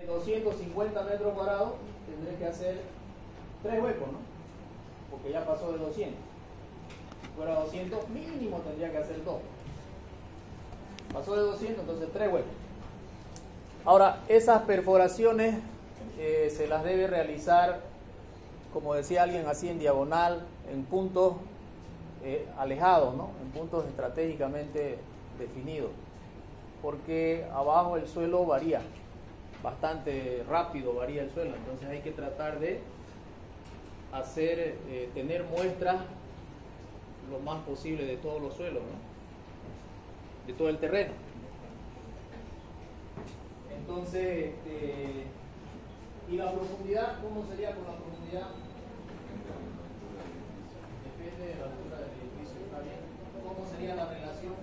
250 metros cuadrados, tendré que hacer 3 huecos, ¿no? Porque ya pasó de 200. Si fuera 200, mínimo tendría que hacer 2. Pasó de 200, entonces 3 huecos. Ahora, esas perforaciones se las debe realizar, como decía alguien, así en diagonal, en puntos alejados, ¿no? En puntos estratégicamente definidos. Porque abajo el suelo varía. Bastante rápido varía el suelo, entonces hay que tratar de hacer, tener muestras lo más posible de todos los suelos, ¿no? De todo el terreno. Entonces, ¿y la profundidad? ¿Cómo sería con la profundidad? Depende de la altura del edificio, ¿está bien? ¿Cómo sería la relación?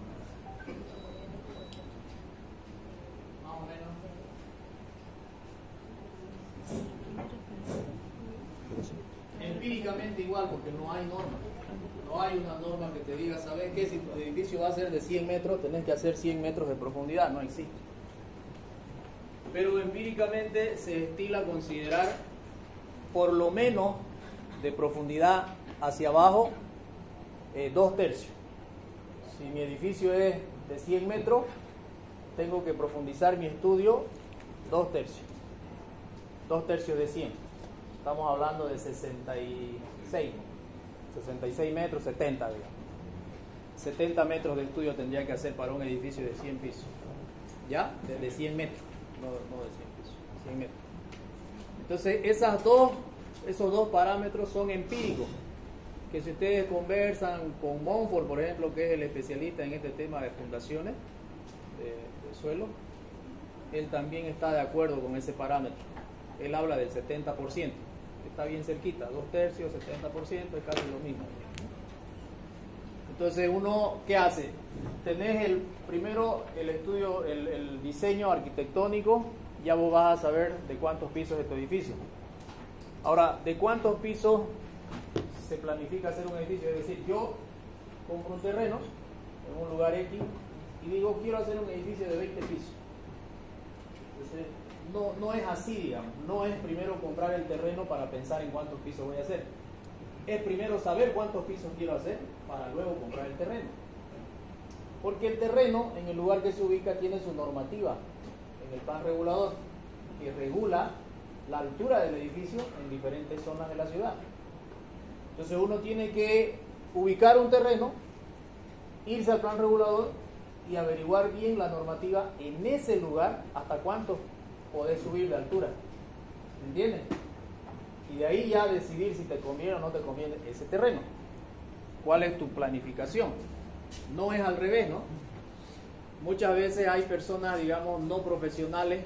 Más o menos. Empíricamente igual, porque no hay norma. No hay una norma que te diga, ¿sabes qué? Si tu edificio va a ser de 100 metros, tenés que hacer 100 metros de profundidad. No existe. Pero empíricamente se estila considerar por lo menos de profundidad hacia abajo 2/3. Si mi edificio es de 100 metros, tengo que profundizar mi estudio 2/3. 2/3 de 100. Estamos hablando de 66 metros, 70, digamos. 70 metros de estudio tendría que hacer para un edificio de 100 pisos. ¿Ya? De 100 metros, no de 100 pisos, 100 metros. Entonces, esos dos parámetros son empíricos. Que si ustedes conversan con Monfort, por ejemplo, que es el especialista en este tema de fundaciones de suelo, él también está de acuerdo con ese parámetro. Él habla del 70%, que está bien cerquita, 2/3, 70%, es casi lo mismo. Entonces, uno, ¿qué hace? Tenés primero el estudio, el diseño arquitectónico, ya vos vas a saber de cuántos pisos es tu edificio. Ahora, ¿de cuántos pisos se planifica hacer un edificio? Es decir, yo compro un terreno en un lugar X y digo, quiero hacer un edificio de 20 pisos. Entonces, no es así, digamos. No es primero comprar el terreno para pensar en cuántos pisos voy a hacer. Es primero saber cuántos pisos quiero hacer para luego comprar el terreno. Porque el terreno, en el lugar que se ubica, tiene su normativa en el plan regulador que regula la altura del edificio en diferentes zonas de la ciudad. Entonces uno tiene que ubicar un terreno, irse al plan regulador y averiguar bien la normativa en ese lugar hasta cuánto podés subir de altura. ¿Entiendes? Y de ahí ya decidir si te conviene o no te conviene ese terreno. ¿Cuál es tu planificación? No es al revés, ¿no? Muchas veces hay personas, digamos, no profesionales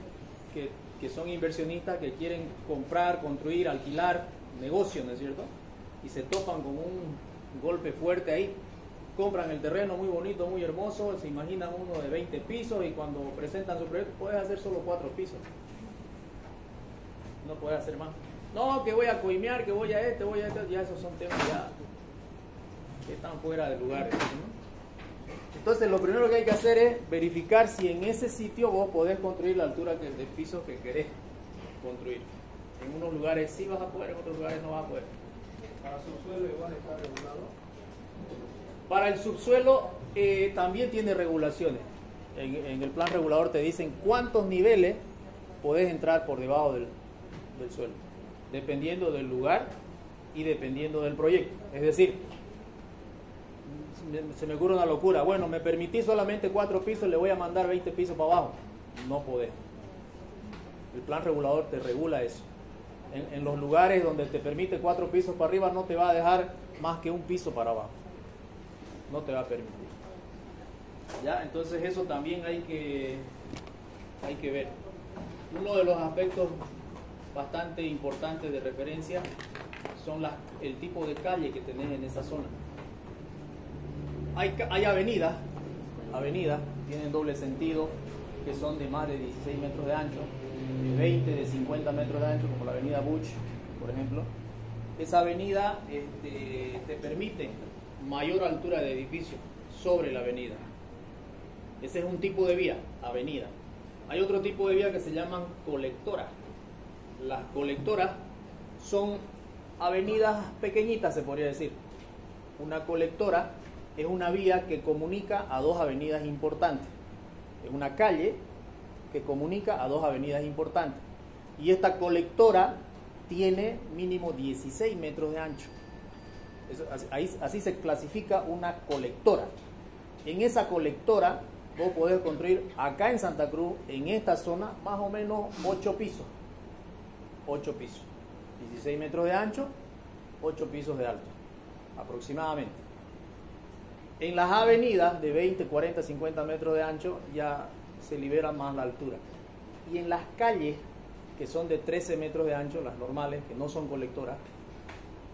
que son inversionistas, que quieren comprar, construir, alquilar, negocio, ¿no es cierto? Y se topan con un golpe fuerte ahí. Compran el terreno muy bonito, muy hermoso, se imaginan uno de 20 pisos y cuando presentan su proyecto puedes hacer solo 4 pisos. No puedes hacer más. No, que voy a coimear, que voy a ya esos son temas ya que están fuera de lugar, ¿no? Entonces lo primero que hay que hacer es verificar si en ese sitio vos podés construir la altura de piso que querés construir. En unos lugares sí vas a poder, en otros lugares no vas a poder. Para subsuelo igual está regulado. Para el subsuelo también tiene regulaciones. En el plan regulador te dicen cuántos niveles podés entrar por debajo del suelo, dependiendo del lugar y dependiendo del proyecto. Es decir, se me ocurre una locura. Bueno, me permití solamente 4 pisos, le voy a mandar 20 pisos para abajo. No podés. El plan regulador te regula eso. En los lugares donde te permite 4 pisos para arriba, no te va a dejar más que un piso para abajo. No te va a permitir. ¿Ya? Entonces eso también hay que ver. Uno de los aspectos bastante importantes de referencia son el tipo de calle que tenés en esa zona. Hay avenidas, tienen doble sentido, que son de más de 16 metros de ancho, de 20, de 50 metros de ancho, como la avenida Butch, por ejemplo. Esa avenida te permite mayor altura de edificio sobre la avenida. Ese es un tipo de vía, avenida. Hay otro tipo de vía que se llaman colectoras. Las colectoras son avenidas pequeñitas, se podría decir. Una colectora es una vía que comunica a dos avenidas importantes. Es una calle que comunica a dos avenidas importantes. Y esta colectora tiene mínimo 16 metros de ancho. Así se clasifica una colectora. En esa colectora vos podés construir acá en Santa Cruz, en esta zona, más o menos 8 pisos. 8 pisos. 16 metros de ancho, 8 pisos de alto, aproximadamente. En las avenidas de 20, 40, 50 metros de ancho ya se libera más la altura. Y en las calles, que son de 13 metros de ancho, las normales, que no son colectoras,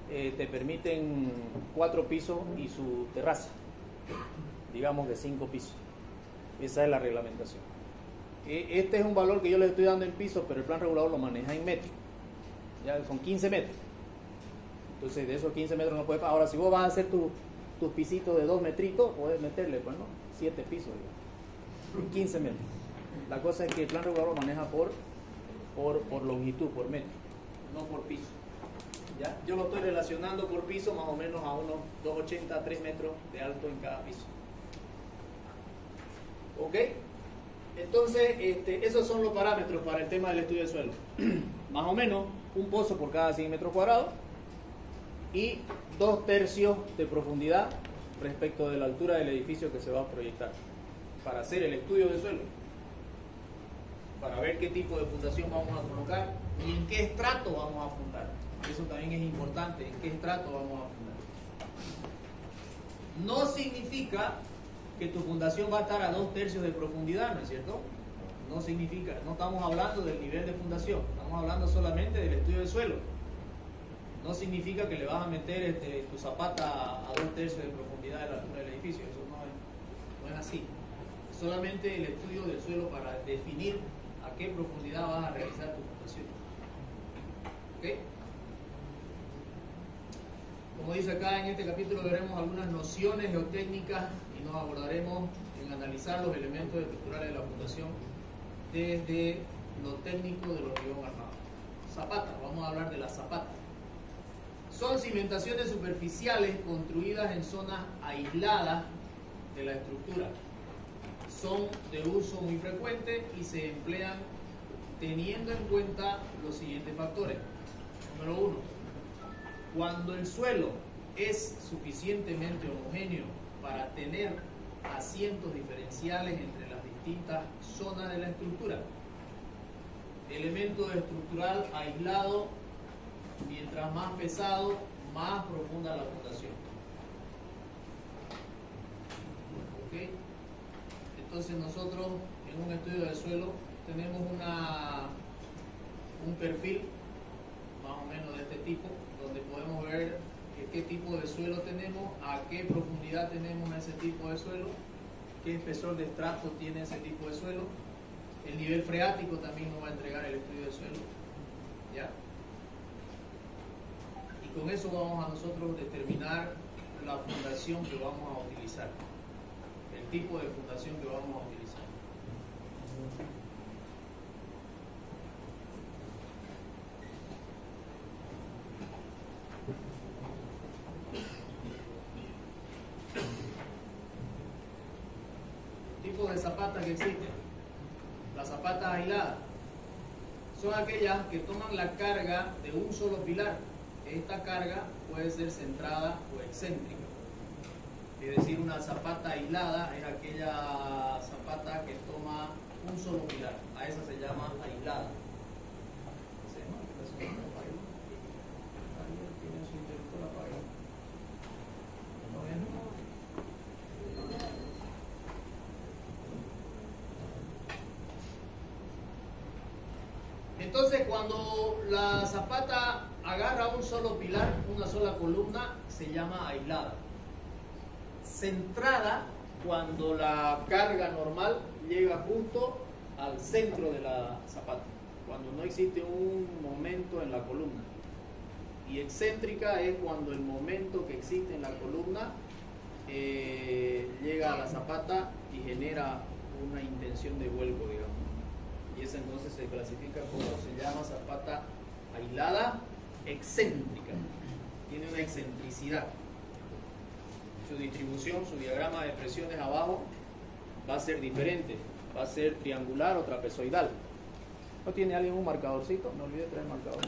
te permiten 4 pisos y su terraza, digamos de 5 pisos. Esa es la reglamentación. Este es un valor que yo les estoy dando en pisos, pero el plan regulador lo maneja en metros. Ya son 15 metros. Entonces de esos 15 metros no puedes. Ahora, si vos vas a hacer tus pisitos de 2 metritos, puedes meterle, pues, ¿no? 7 pisos, digamos, 15 metros. La cosa es que el plan regulador lo maneja por longitud, por metro, no por piso. ¿Ya? Yo lo estoy relacionando por piso más o menos a unos 2,80, 3 metros de alto en cada piso. ¿Ok? Entonces, esos son los parámetros para el tema del estudio de suelo. Más o menos un pozo por cada 100 metros cuadrados y 2/3 de profundidad respecto de la altura del edificio que se va a proyectar para hacer el estudio de suelo, para ver qué tipo de fundación vamos a colocar y en qué estrato vamos a fundar. Eso también es importante, en qué estrato vamos a fundar. No significa que tu fundación va a estar a 2/3 de profundidad, ¿no es cierto? No significa, no estamos hablando del nivel de fundación, estamos hablando solamente del estudio de suelo. No significa que le vas a meter tu zapata a 2/3 de profundidad de la altura del edificio, eso no es así. Es solamente el estudio del suelo para definir a qué profundidad vas a realizar tu fundación. ¿Ok? Como dice acá, en este capítulo veremos algunas nociones geotécnicas y nos abordaremos en analizar los elementos estructurales de la fundación desde lo técnico del hormigón armado. Zapata, vamos a hablar de la zapata. Son cimentaciones superficiales construidas en zonas aisladas de la estructura. Son de uso muy frecuente y se emplean teniendo en cuenta los siguientes factores. Número 1. Cuando el suelo es suficientemente homogéneo para tener asientos diferenciales entre las distintas zonas de la estructura. Elemento estructural aislado, mientras más pesado, más profunda la fundación. ¿Ok? Entonces nosotros en un estudio del suelo tenemos un perfil más o menos de este tipo, donde podemos ver qué tipo de suelo tenemos, a qué profundidad tenemos ese tipo de suelo, qué espesor de estrato tiene ese tipo de suelo. El nivel freático también nos va a entregar el estudio de suelo. ¿Ya? Y con eso vamos a nosotros determinar la fundación que vamos a utilizar, el tipo de fundación que vamos a utilizar. Tipos de zapatas que existen. Las zapatas aisladas son aquellas que toman la carga de un solo pilar. Esta carga puede ser centrada o excéntrica. Es decir, una zapata aislada es aquella zapata que toma un solo pilar. A esa se llama aislada. Entonces, cuando la zapata agarra un solo pilar, una sola columna, se llama aislada. Centrada, cuando la carga normal llega justo al centro de la zapata, cuando no existe un momento en la columna. Y excéntrica es cuando el momento que existe en la columna llega a la zapata y genera una intención de vuelco, digamos. y esa entonces se clasifica como, se llama zapata aislada excéntrica. Tiene una excentricidad. Su distribución, su diagrama de presiones abajo va a ser diferente, va a ser triangular o trapezoidal. ¿No tiene alguien un marcadorcito? No olvide traer marcador.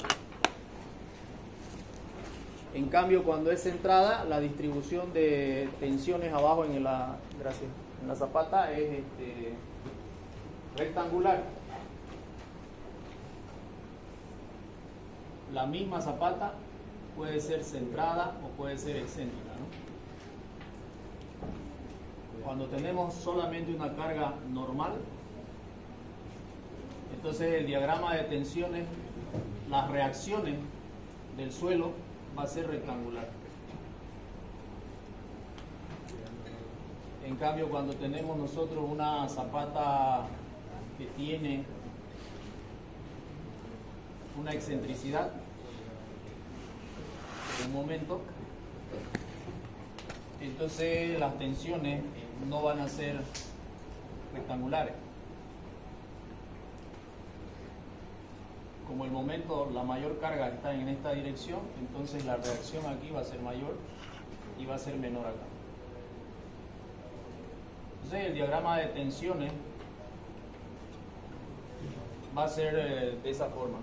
En cambio, cuando es centrada, la distribución de tensiones abajo en la zapata es rectangular. La misma zapata puede ser centrada o puede ser excéntrica, ¿no? Cuando tenemos solamente una carga normal, entonces el diagrama de tensiones, las reacciones del suelo va a ser rectangular. En cambio, cuando tenemos nosotros una zapata que tiene una excentricidad, en un momento, entonces las tensiones no van a ser rectangulares. Como el momento, la mayor carga está en esta dirección, entonces la reacción aquí va a ser mayor y va a ser menor acá. Entonces el diagrama de tensiones va a ser de esa forma.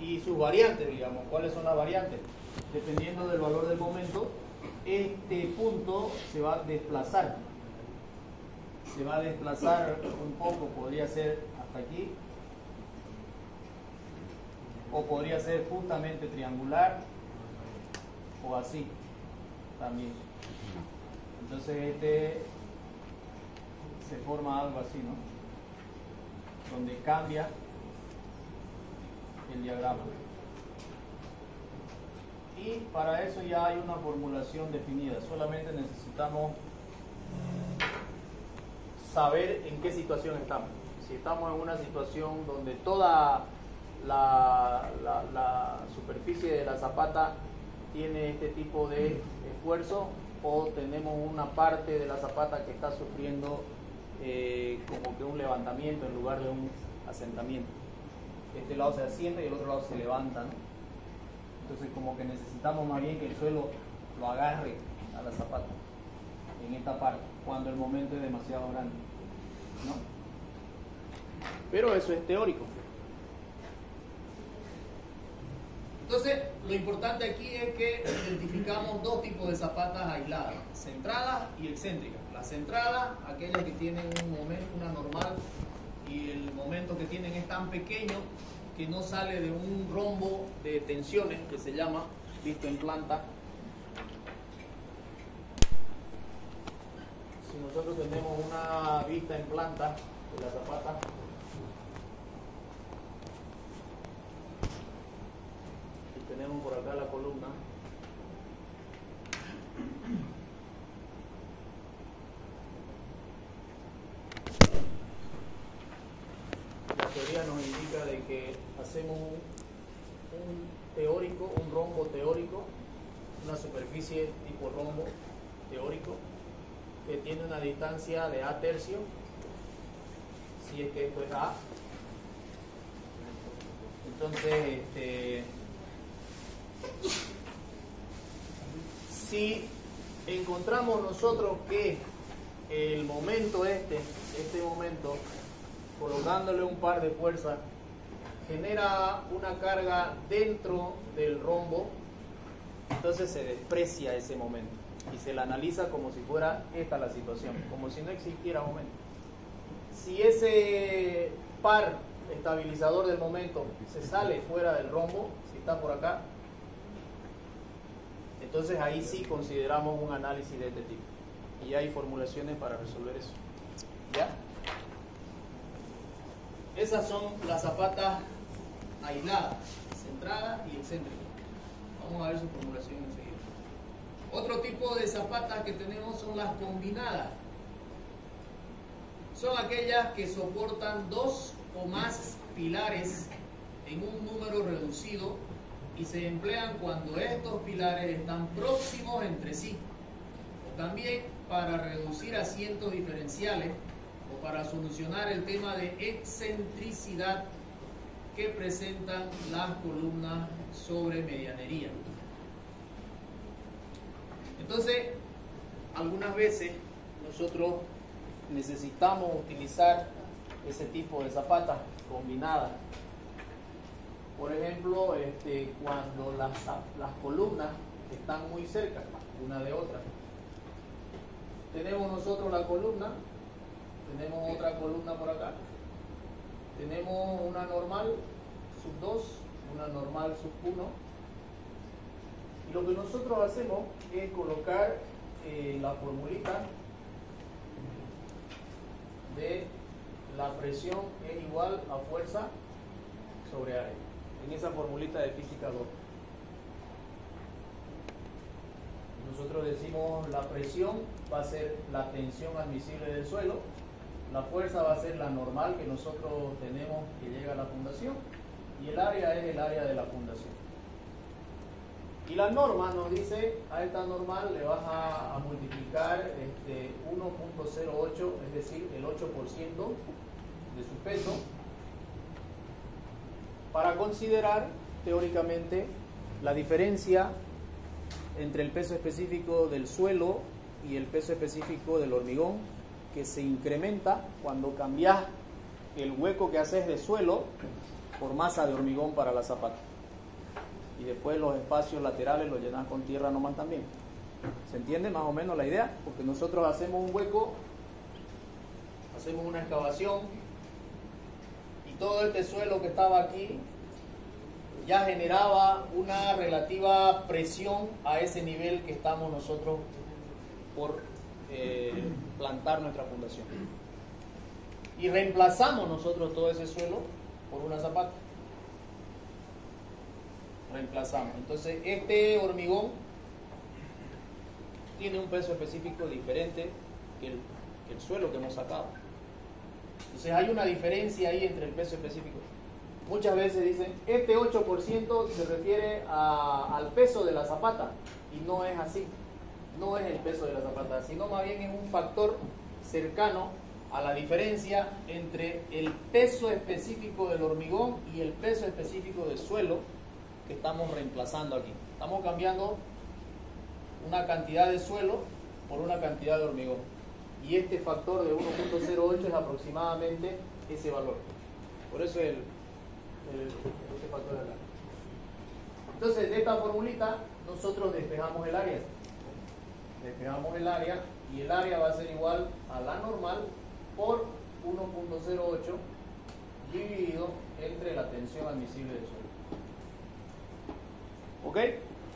Y sus variantes, digamos, ¿cuáles son las variantes? Dependiendo del valor del momento, este punto se va a desplazar. Se va a desplazar un poco, podría ser hasta aquí, o podría ser justamente triangular, o así también. Entonces se forma algo así, ¿no? Donde cambia el diagrama. Y para eso ya hay una formulación definida. Solamente necesitamos saber en qué situación estamos. Si estamos en una situación donde toda la superficie de la zapata tiene este tipo de esfuerzo, o tenemos una parte de la zapata que está sufriendo como que un levantamiento en lugar de un asentamiento. Este lado se asienta y el otro lado se levanta, ¿no? Entonces como que necesitamos más bien que el suelo lo agarre a la zapata en esta parte, cuando el momento es demasiado grande, ¿no? Pero eso es teórico. Entonces, lo importante aquí es que identificamos dos tipos de zapatas aisladas, centradas y excéntricas. Las centradas, aquellas que tienen un momento, una normal, y el momento que tienen es tan pequeño que no sale de un rombo de tensiones, que se llama, visto en planta. Si nosotros tenemos una vista en planta de la zapata, tenemos por acá la columna, la teoría nos indica de que hacemos un teórico, un rombo teórico, una superficie tipo rombo teórico que tiene una distancia de A tercio, si es que esto es A. Entonces, si encontramos nosotros que el momento este momento, colocándole un par de fuerzas, genera una carga dentro del rombo, entonces se desprecia ese momento y se la analiza como si fuera esta la situación, como si no existiera momento. Si ese par estabilizador del momento se sale fuera del rombo, si está por acá, entonces ahí sí consideramos un análisis de este tipo. Y hay formulaciones para resolver eso. ¿Ya? Esas son las zapatas aisladas, centradas y excéntricas. Vamos a ver su formulación enseguida. Otro tipo de zapatas que tenemos son las combinadas. Son aquellas que soportan dos o más pilares en un número reducido y se emplean cuando estos pilares están próximos entre sí. También para reducir asientos diferenciales o para solucionar el tema de excentricidad que presentan las columnas sobre medianería. Entonces, algunas veces nosotros necesitamos utilizar ese tipo de zapatas combinadas. Por ejemplo, cuando las columnas están muy cerca una de otra. Tenemos nosotros la columna, tenemos otra columna por acá, tenemos una normal sub 2, una normal sub 1, y lo que nosotros hacemos es colocar la formulita de la presión es igual a fuerza sobre área, en esa formulita de física 2. Nosotros decimos la presión va a ser la tensión admisible del suelo, la fuerza va a ser la normal que nosotros tenemos que llega a la fundación, y el área es el área de la fundación. Y la norma nos dice, a esta normal le vas a multiplicar 1.08, es decir, el 8% de su peso, para considerar teóricamente la diferencia entre el peso específico del suelo y el peso específico del hormigón, que se incrementa cuando cambias el hueco que haces de suelo por masa de hormigón para la zapata. Y después los espacios laterales los llenas con tierra nomás también. ¿Se entiende más o menos la idea? Porque nosotros hacemos un hueco, hacemos una excavación, y todo este suelo que estaba aquí ya generaba una relativa presión a ese nivel que estamos nosotros por plantar nuestra fundación. Y reemplazamos nosotros todo ese suelo por una zapata. Reemplazamos. Entonces, este hormigón tiene un peso específico diferente que el suelo que hemos sacado. Entonces, hay una diferencia ahí entre el peso específico. Muchas veces dicen, este 8% se refiere al peso de la zapata, y no es así. No es el peso de la zapata, sino más bien es un factor cercano a la diferencia entre el peso específico del hormigón y el peso específico del suelo que estamos reemplazando aquí. Estamos cambiando una cantidad de suelo por una cantidad de hormigón, y este factor de 1.08 es aproximadamente ese valor. Por eso este factor de acá. Entonces, de esta formulita nosotros despejamos el área. Despejamos el área, y el área va a ser igual a la normal por 1.08 dividido entre la tensión admisible del suelo. ¿Ok?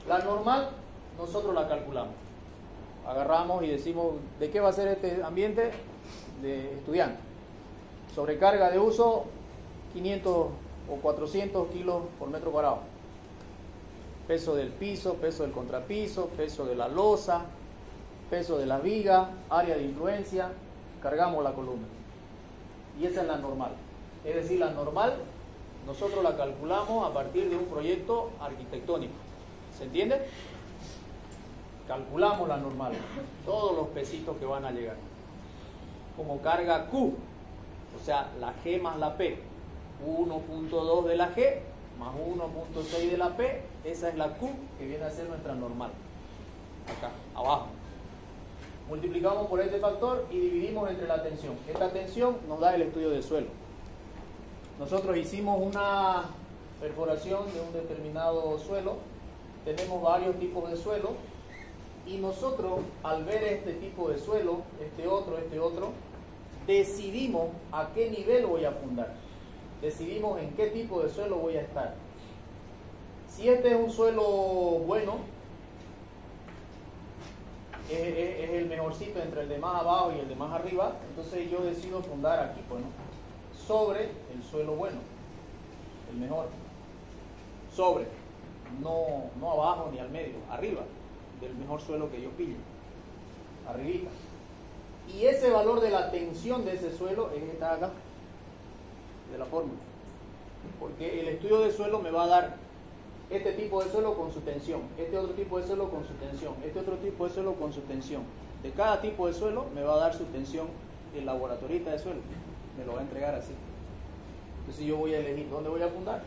La normal nosotros la calculamos. Agarramos y decimos, ¿de qué va a ser este ambiente? De estudiante. Sobrecarga de uso, 500 o 400 kilos por metro cuadrado. Peso del piso, peso del contrapiso, peso de la losa, peso de la viga, área de influencia, cargamos la columna. Y esa es la normal. Es decir, la normal nosotros la calculamos a partir de un proyecto arquitectónico. ¿Se entiende? Calculamos la normal, todos los pesitos que van a llegar. Como carga Q, o sea, la G más la P. 1.2 de la G más 1.6 de la P, esa es la Q que viene a ser nuestra normal. Acá, abajo. Multiplicamos por este factor y dividimos entre la tensión. Esta tensión nos da el estudio del suelo. Nosotros hicimos una perforación de un determinado suelo, tenemos varios tipos de suelo, y nosotros al ver este tipo de suelo, este otro, decidimos a qué nivel voy a fundar, decidimos en qué tipo de suelo voy a estar. Si este es un suelo bueno, es el mejorcito entre el de más abajo y el de más arriba, entonces yo decido fundar aquí, pues, ¿no? Sobre el suelo bueno, el mejor, sobre, no abajo ni al medio, arriba del mejor suelo que yo pille, arribita. Y ese valor de la tensión de ese suelo es esta acá, de la fórmula, porque el estudio de suelo me va a dar este tipo de suelo con su tensión, este otro tipo de suelo con su tensión, este otro tipo de suelo con su tensión. De cada tipo de suelo me va a dar su tensión el laboratorista de suelo, me lo va a entregar así. Entonces yo voy a elegir dónde voy a fundar,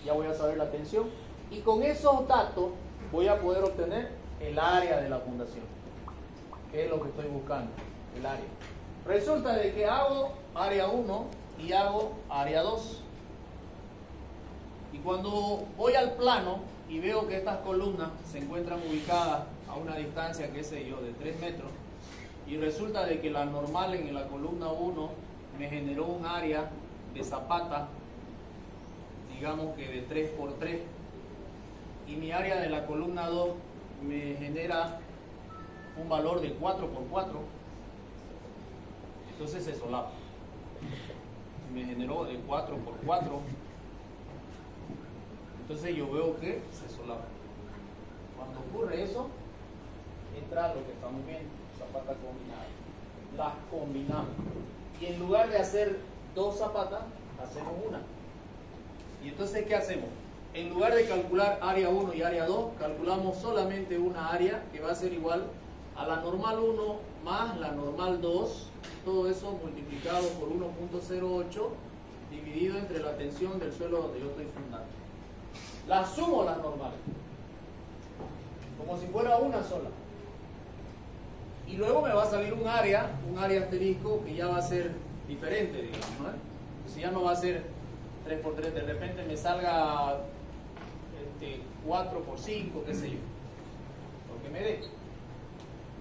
ya voy a saber la tensión, y con esos datos voy a poder obtener el área de la fundación, que es lo que estoy buscando, el área. Resulta de que hago área 1 y hago área 2. Y cuando voy al plano y veo que estas columnas se encuentran ubicadas a una distancia, qué sé yo, de 3 metros, y resulta de que la normal en la columna 1 me generó un área de zapata, digamos que de 3 por 3, y mi área de la columna 2 me genera un valor de 4 por 4, entonces se solapa. Me generó de 4 por 4, entonces yo veo que se solapa. Cuando ocurre eso, entra lo que estamos viendo, zapatas combinadas. Las combinamos. Y en lugar de hacer 2 zapatas, hacemos una. Y entonces, ¿qué hacemos? En lugar de calcular área 1 y área 2, calculamos solamente una área que va a ser igual a la normal 1 más la normal 2, todo eso multiplicado por 1.08 dividido entre la tensión del suelo donde yo estoy fundando. Las sumo las normales, como si fuera una sola. Y luego me va a salir un área asterisco que ya va a ser diferente, digamos, ¿no? Entonces ya no va a ser 3 por 3, de repente me salga 4 por 5, qué sé yo, lo que me dé.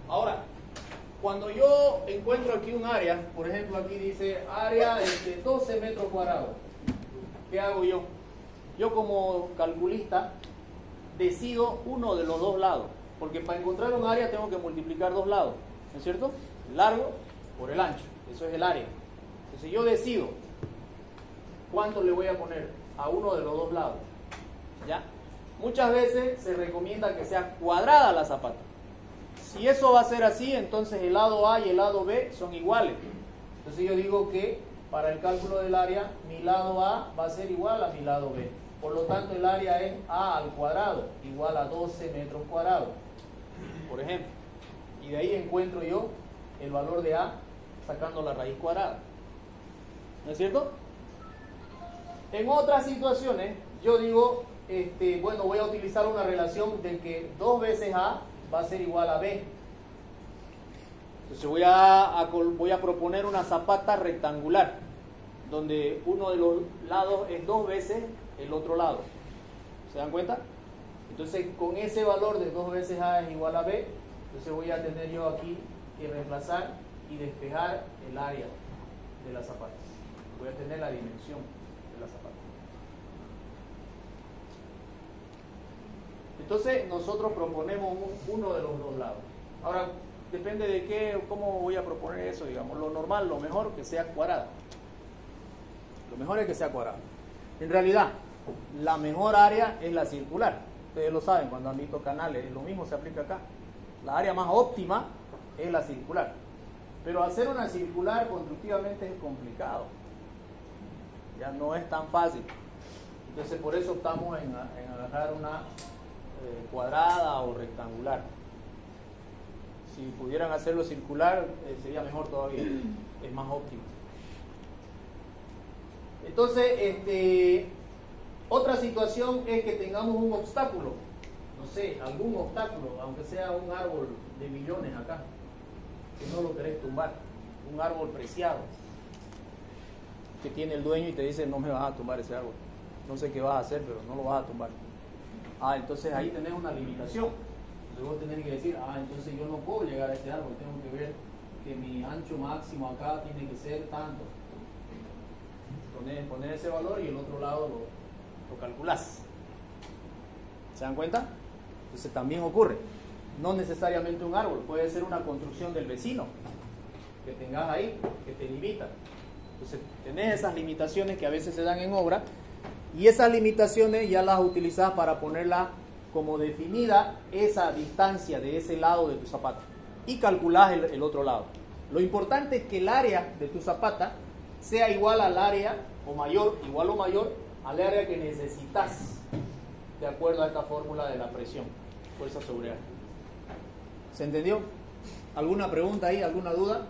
Ahora, cuando yo encuentro aquí un área, por ejemplo aquí dice área de 12 metros cuadrados, ¿qué hago yo? Yo como calculista decido uno de los dos lados, porque para encontrar un área tengo que multiplicar 2 lados, ¿no es cierto? El largo por el ancho, eso es el área. Entonces yo decido cuánto le voy a poner a uno de los 2 lados, ¿ya? Muchas veces se recomienda que sea cuadrada la zapata. Si eso va a ser así, entonces el lado A y el lado B son iguales. Entonces yo digo que para el cálculo del área, mi lado A va a ser igual a mi lado B. Por lo tanto, el área es A al cuadrado, igual a 12 metros cuadrados, por ejemplo. Y de ahí encuentro yo el valor de A sacando la raíz cuadrada. ¿No es cierto? En otras situaciones, yo digo, bueno, voy a utilizar una relación de que 2 veces A va a ser igual a B. Entonces voy a proponer una zapata rectangular, donde uno de los lados es 2 veces el otro lado. ¿Se dan cuenta? Entonces con ese valor de 2 veces A es igual a B, entonces voy a tener yo aquí que reemplazar y despejar el área de la zapata. Voy a tener la dimensión de la zapata. Entonces nosotros proponemos uno de los 2 lados. Ahora, depende de qué, cómo voy a proponer eso, digamos. Lo normal, lo mejor, que sea cuadrada. Lo mejor es que sea cuadrada. En realidad, la mejor área es la circular. Ustedes lo saben cuando han visto canales, lo mismo se aplica acá. La área más óptima es la circular. Pero hacer una circular constructivamente es complicado. Ya no es tan fácil. Entonces por eso optamos en agarrar una cuadrada o rectangular. Si pudieran hacerlo circular, sería mejor todavía, es más óptimo. Entonces, otra situación es que tengamos un obstáculo, no sé, algún obstáculo, aunque sea un árbol de millones acá, que no lo querés tumbar, un árbol preciado, que tiene el dueño y te dice, no me vas a tumbar ese árbol, no sé qué vas a hacer, pero no lo vas a tumbar. Entonces ahí tenés una limitación. Entonces vos tenés que decir, entonces yo no puedo llegar a este árbol, tengo que ver que mi ancho máximo acá tiene que ser tanto. Poner ese valor y el otro lado lo calculás. ¿Se dan cuenta? Entonces también ocurre. No necesariamente un árbol, puede ser una construcción del vecino que tengas ahí, que te limita. Entonces tenés esas limitaciones que a veces se dan en obra. Y esas limitaciones ya las utilizas para ponerla como definida esa distancia de ese lado de tu zapata. Y calculás el otro lado. Lo importante es que el área de tu zapata sea igual al área, o mayor, igual o mayor, al área que necesitas, de acuerdo a esta fórmula de la presión, fuerza sobre área. ¿Se entendió? ¿Alguna pregunta ahí? ¿Alguna duda?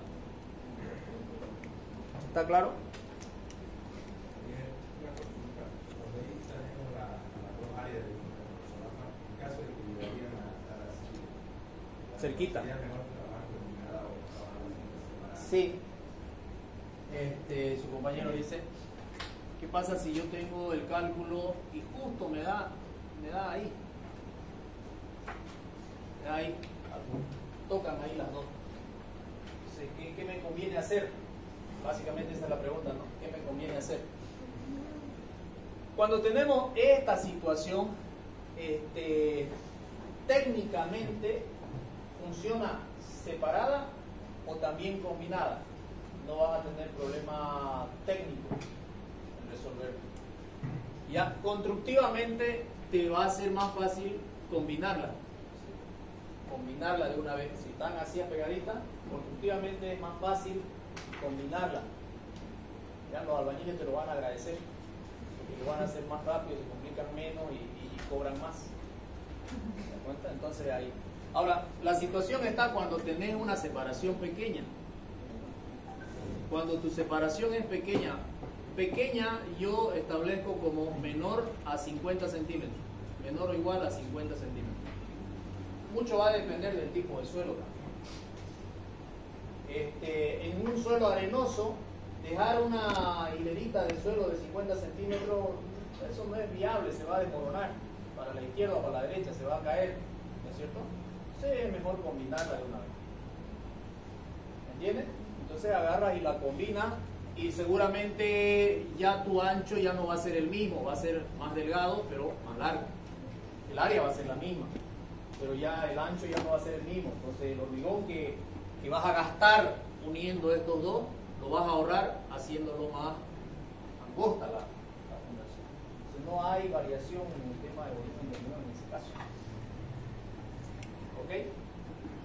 ¿Está claro? Una consulta. Cuando ahí tenemos las dos áreas de solapa, en caso de que llegarían a estar así, Cerquita. ¿sería mejor trabajar combinada o trabajar separada? Sí. Su compañero dice, ¿qué pasa si yo tengo el cálculo y justo me da ahí? Me da ahí. Tocan ahí las dos. Entonces, ¿qué me conviene hacer? Básicamente esa es la pregunta, ¿no? ¿Qué me conviene hacer? Cuando tenemos esta situación, técnicamente funciona separada o también combinada. No vas a tener problema técnico en resolverlo. Ya, constructivamente te va a ser más fácil combinarla. Combinarla de una vez. Si están así pegaditas, constructivamente es más fácil combinarla. Ya los albañiles te lo van a agradecer, porque lo van a hacer más rápido, se complican menos y cobran más. ¿Se dan cuenta? Entonces ahí. Ahora, la situación está cuando tenés una separación pequeña. Cuando tu separación es pequeña, yo establezco como menor a 50 centímetros, menor o igual a 50 centímetros. Mucho va a depender del tipo de suelo. En un suelo arenoso, dejar una hilerita de suelo de 50 centímetros, eso no es viable, se va a desmoronar. Para la izquierda o para la derecha se va a caer, ¿no es cierto? Entonces es mejor combinarla de una vez. ¿Me entiendes? Entonces agarras y la combinas y seguramente ya tu ancho ya no va a ser el mismo, va a ser más delgado pero más largo. El área va a ser la misma, pero ya el ancho ya no va a ser el mismo. Entonces el hormigón que vas a gastar uniendo estos dos, lo vas a ahorrar haciéndolo más angosta la fundación. Entonces no hay variación en el tema de volumen de hormigón en ese caso. ¿Ok?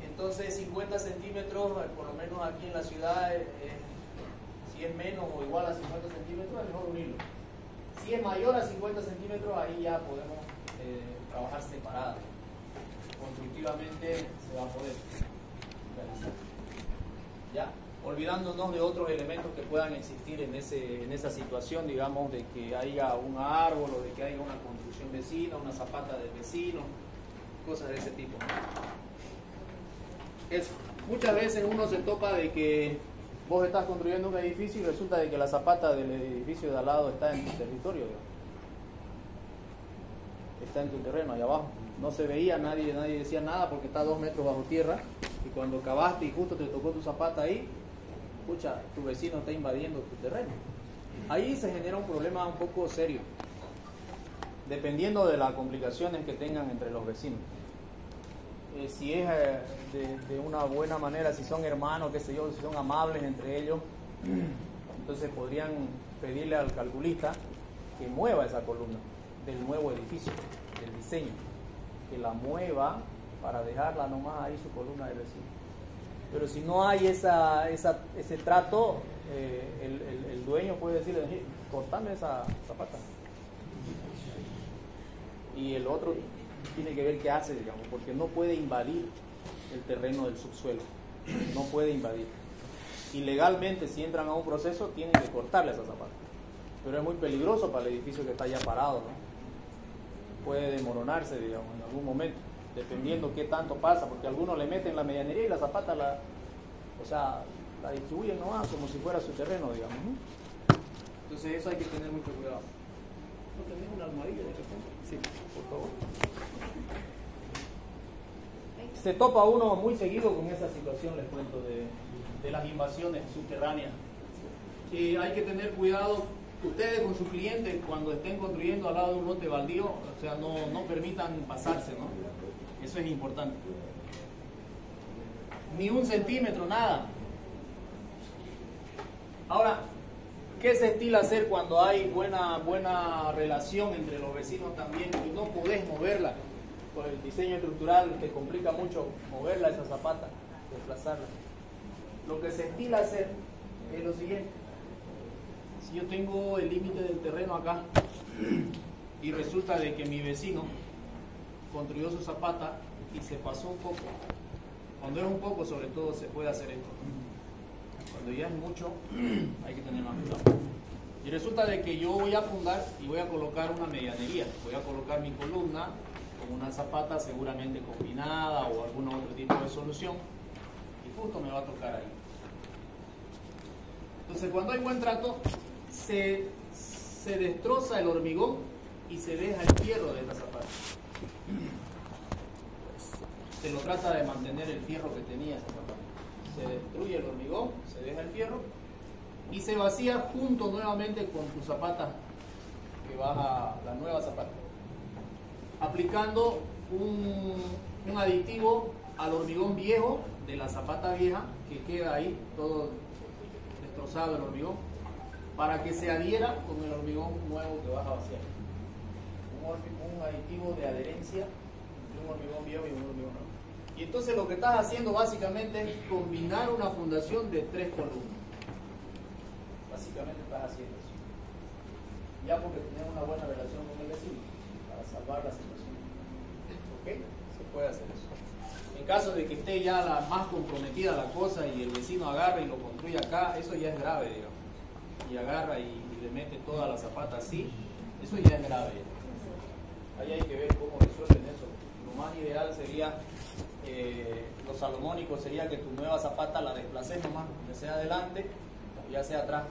Entonces 50 centímetros, por lo menos aquí en la ciudad, si es menos o igual a 50 centímetros, es mejor unirlo. Si es mayor a 50 centímetros, ahí ya podemos trabajar separados. Constructivamente se va a poder realizar. ¿Ya? Olvidándonos de otros elementos que puedan existir en esa situación, digamos, de que haya un árbol o de que haya una construcción vecina, una zapata del vecino, cosas de ese tipo. Muchas veces uno se topa de que vos estás construyendo un edificio y resulta de que la zapata del edificio de al lado está en tu territorio, digamos. Está en tu terreno, allá abajo. No se veía, nadie decía nada porque está a 2 metros bajo tierra, y cuando cavaste y justo te tocó tu zapata ahí, escucha, tu vecino está invadiendo tu terreno. Ahí se genera un problema un poco serio, dependiendo de las complicaciones que tengan entre los vecinos. Si es de una buena manera, si son hermanos, qué sé yo, si son amables entre ellos, entonces podrían pedirle al calculista que mueva esa columna del nuevo edificio, del diseño, que la mueva para dejarla nomás ahí su columna del vecino. Pero si no hay ese trato, el dueño puede decirle, cortame esa zapata. Y el otro tiene que ver qué hace, digamos, porque no puede invadir el terreno del subsuelo, no puede invadir. Y legalmente, si entran a un proceso, tienen que cortarle esa zapata. Pero es muy peligroso para el edificio que está ya parado, ¿no? Puede desmoronarse, digamos, en algún momento, dependiendo qué tanto pasa, porque algunos le meten la medianería y la zapata la distribuyen nomás como si fuera su terreno, digamos, ¿no? Entonces eso hay que tener mucho cuidado. ¿No tenés una almohadilla de repente? Sí, por favor. Se topa uno muy seguido con esa situación, les cuento, de las invasiones subterráneas. Hay que tener cuidado, ustedes con sus clientes, cuando estén construyendo al lado de un lote baldío, o sea, no permitan pasarse, ¿no? Eso es importante. Ni 1 centímetro, nada. Ahora, ¿qué se estila hacer cuando hay buena relación entre los vecinos también y no podés moverla? Por el diseño estructural te complica mucho moverla, esa zapata, desplazarla. Lo que se estila hacer es lo siguiente. Si yo tengo el límite del terreno acá y resulta de que mi vecino construyó su zapata y se pasó un poco, cuando es un poco sobre todo se puede hacer esto. Cuando ya es mucho, hay que tener más cuidado. Y resulta de que yo voy a fundar y voy a colocar una medianería. Voy a colocar mi columna con una zapata seguramente combinada o algún otro tipo de solución. Y justo me va a tocar ahí. Entonces, cuando hay buen trato, se destroza el hormigón y se deja el fierro de esta zapata. Se lo trata de mantener el fierro que tenía esa zapata. Se destruye el hormigón, se deja el fierro y se vacía junto nuevamente con tu zapata, que baja la nueva zapata, aplicando un aditivo al hormigón viejo de la zapata vieja que queda ahí, todo destrozado el hormigón, para que se adhiera con el hormigón nuevo que vas a vaciar. Un aditivo de adherencia entre un hormigón viejo y un hormigón nuevo. Y entonces lo que estás haciendo básicamente es combinar una fundación de 3 columnas. Básicamente estás haciendo eso. Ya porque tienes una buena relación con el vecino, para salvar la situación. ¿Ok? Se puede hacer eso. En caso de que esté ya la más comprometida la cosa y el vecino agarra y lo construye acá, eso ya es grave, digamos. Y agarra y le mete toda la zapata así, eso ya es grave. Ahí hay que ver cómo resuelven eso. Lo más ideal sería, lo salomónico sería que tu nueva zapata la desplaces nomás, ya sea adelante o ya sea atrás.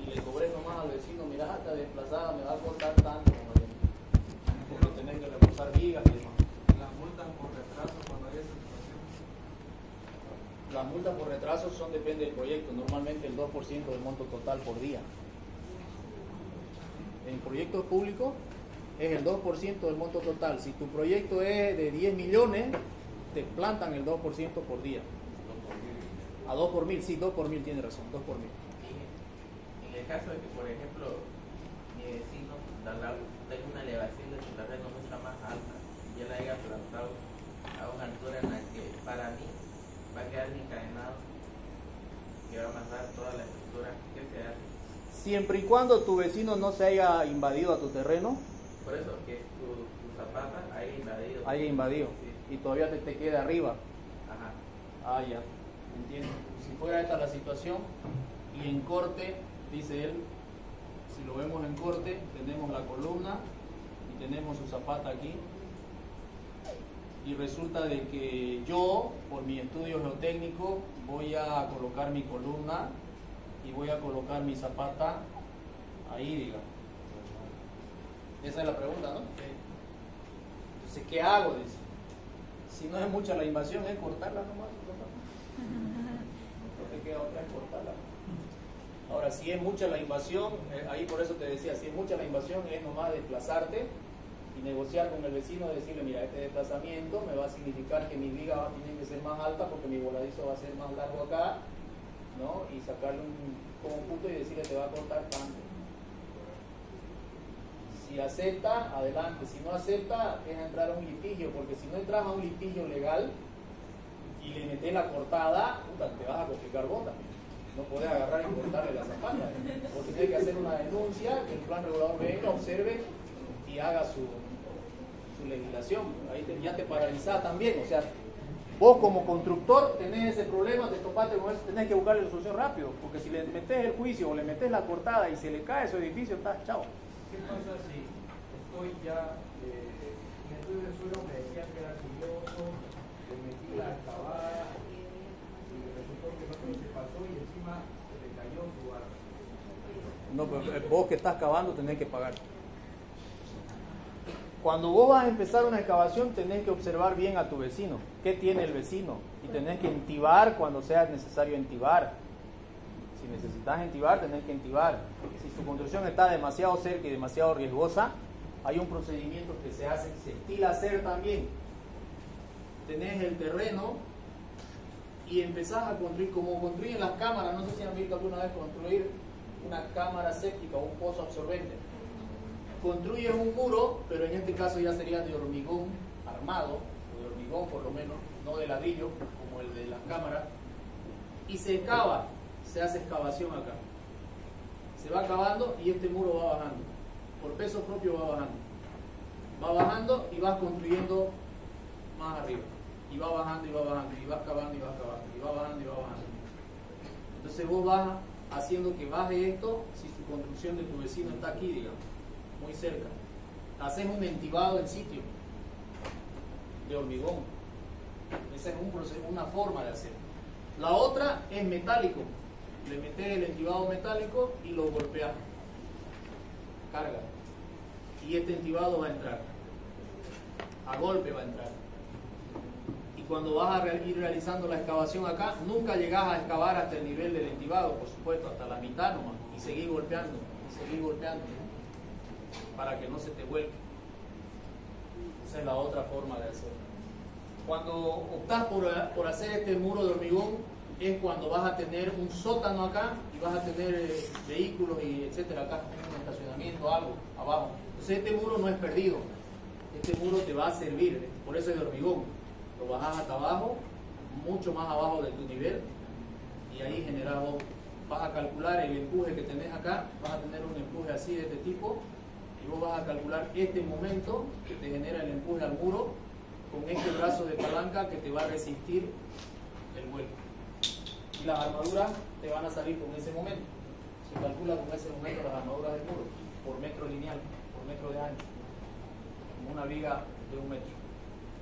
Y le cobré nomás al vecino, mira, está desplazada, me va a cortar tanto. No tenés que reforzar vigas y demás. Las multas por retraso cuando hay esa situación. Las multas por retraso depende del proyecto, normalmente el 2% del monto total por día. En proyectos públicos es el 2% del monto total. Si tu proyecto es de 10 millones, te plantan el 2% por día. A 2 por mil, sí, 2 por mil, tiene razón, 2 por mil. En el caso de que, por ejemplo, mi vecino tenga una elevación de su terreno mucho más alta y yo la haya plantado a una altura en la que para mí va a quedar encadenado, que va a amasar toda la estructura, ¿qué se hace? Siempre y cuando tu vecino no se haya invadido a tu terreno. Por eso, que tu zapata haya invadido. Haya invadido. Sí. Y todavía te quede arriba. Ajá. Ah, ya. Entiendo. Si fuera esta la situación y en corte, dice él, si lo vemos en corte, tenemos la columna y tenemos su zapata aquí. Y resulta de que yo, por mi estudio geotécnico, voy a colocar mi columna y voy a colocar mi zapata ahí, digamos. Esa es la pregunta, ¿no? Entonces, ¿qué hago? Dice. Si no es mucha la invasión, es cortarla nomás. No te queda otra, es cortarla. Ahora, si es mucha la invasión, ahí por eso te decía, si es mucha la invasión, es nomás desplazarte y negociar con el vecino, decirle, mira, este desplazamiento me va a significar que mis vigas tienen que ser más altas porque mi voladizo va a ser más largo acá, ¿no? Y sacarle un conjunto y decirle, te va a cortar tanto. Si acepta, adelante. Si no acepta, es entrar a un litigio, porque si no entras a un litigio legal y le metes la cortada, puta, te vas a complicar botas. No podés agarrar y cortarle la zapata, porque tienes que hacer una denuncia, que el plan regulador venga, observe y haga su legislación. Ahí ya te paralizás también. O sea, vos como constructor tenés ese problema, te topaste con eso, tenés que buscarle la solución rápido, porque si le metés el juicio o le metés la cortada y se le cae su edificio, estás chao. ¿Qué pasa si estoy ya en el estudio de suelo me decían que era curioso, le metí la excavada y resultó que no se pasó y encima se le cayó su barro? No, pero vos que estás cavando tenés que pagar. Cuando vos vas a empezar una excavación tenés que observar bien a tu vecino, qué tiene el vecino, y tenés que entibar cuando sea necesario entibar. Si necesitas entibar, tenés que entibar. Si su construcción está demasiado cerca y demasiado riesgosa, hay un procedimiento que se hace, se estila hacer también. Tenés el terreno y empezás a construir, como construyen las cámaras, no sé si han visto alguna vez construir una cámara séptica o un pozo absorbente. Construyes un muro, pero en este caso ya sería de hormigón armado, o de hormigón por lo menos, no de ladrillo, como el de las cámaras, y se excava, se hace excavación acá. Se va cavando y este muro va bajando, por peso propio va bajando. Va bajando y vas construyendo más arriba. Y va bajando y va bajando, y vas cavando y vas cavando, y va bajando y va bajando. Entonces vos vas haciendo que baje esto, si su construcción de tu vecino está aquí, digamos, muy cerca. Haces un entibado en sitio de hormigón. Esa es una forma de hacer. La otra es metálico. Le metes el entibado metálico y lo golpeas. Carga. Y este entibado va a entrar. A golpe va a entrar. Y cuando vas a ir realizando la excavación acá, nunca llegas a excavar hasta el nivel del entibado, por supuesto, hasta la mitad nomás. Y seguir golpeando, para que no se te vuelque. Esa es la otra forma de hacerlo. Cuando optas por hacer este muro de hormigón, es cuando vas a tener un sótano acá y vas a tener vehículos y etcétera acá, un estacionamiento, algo abajo. Entonces este muro no es perdido, este muro te va a servir, por eso es de hormigón. Lo bajas hasta abajo, mucho más abajo de tu nivel, y ahí generas vos. Vas a calcular el empuje que tenés acá, vas a tener un empuje así de este tipo, y vos vas a calcular este momento que te genera el empuje al muro con este brazo de palanca que te va a resistir el vuelco. Y las armaduras te van a salir con ese momento. Se calcula con ese momento las armaduras del muro por metro lineal, por metro de ancho, como una viga de 1 metro,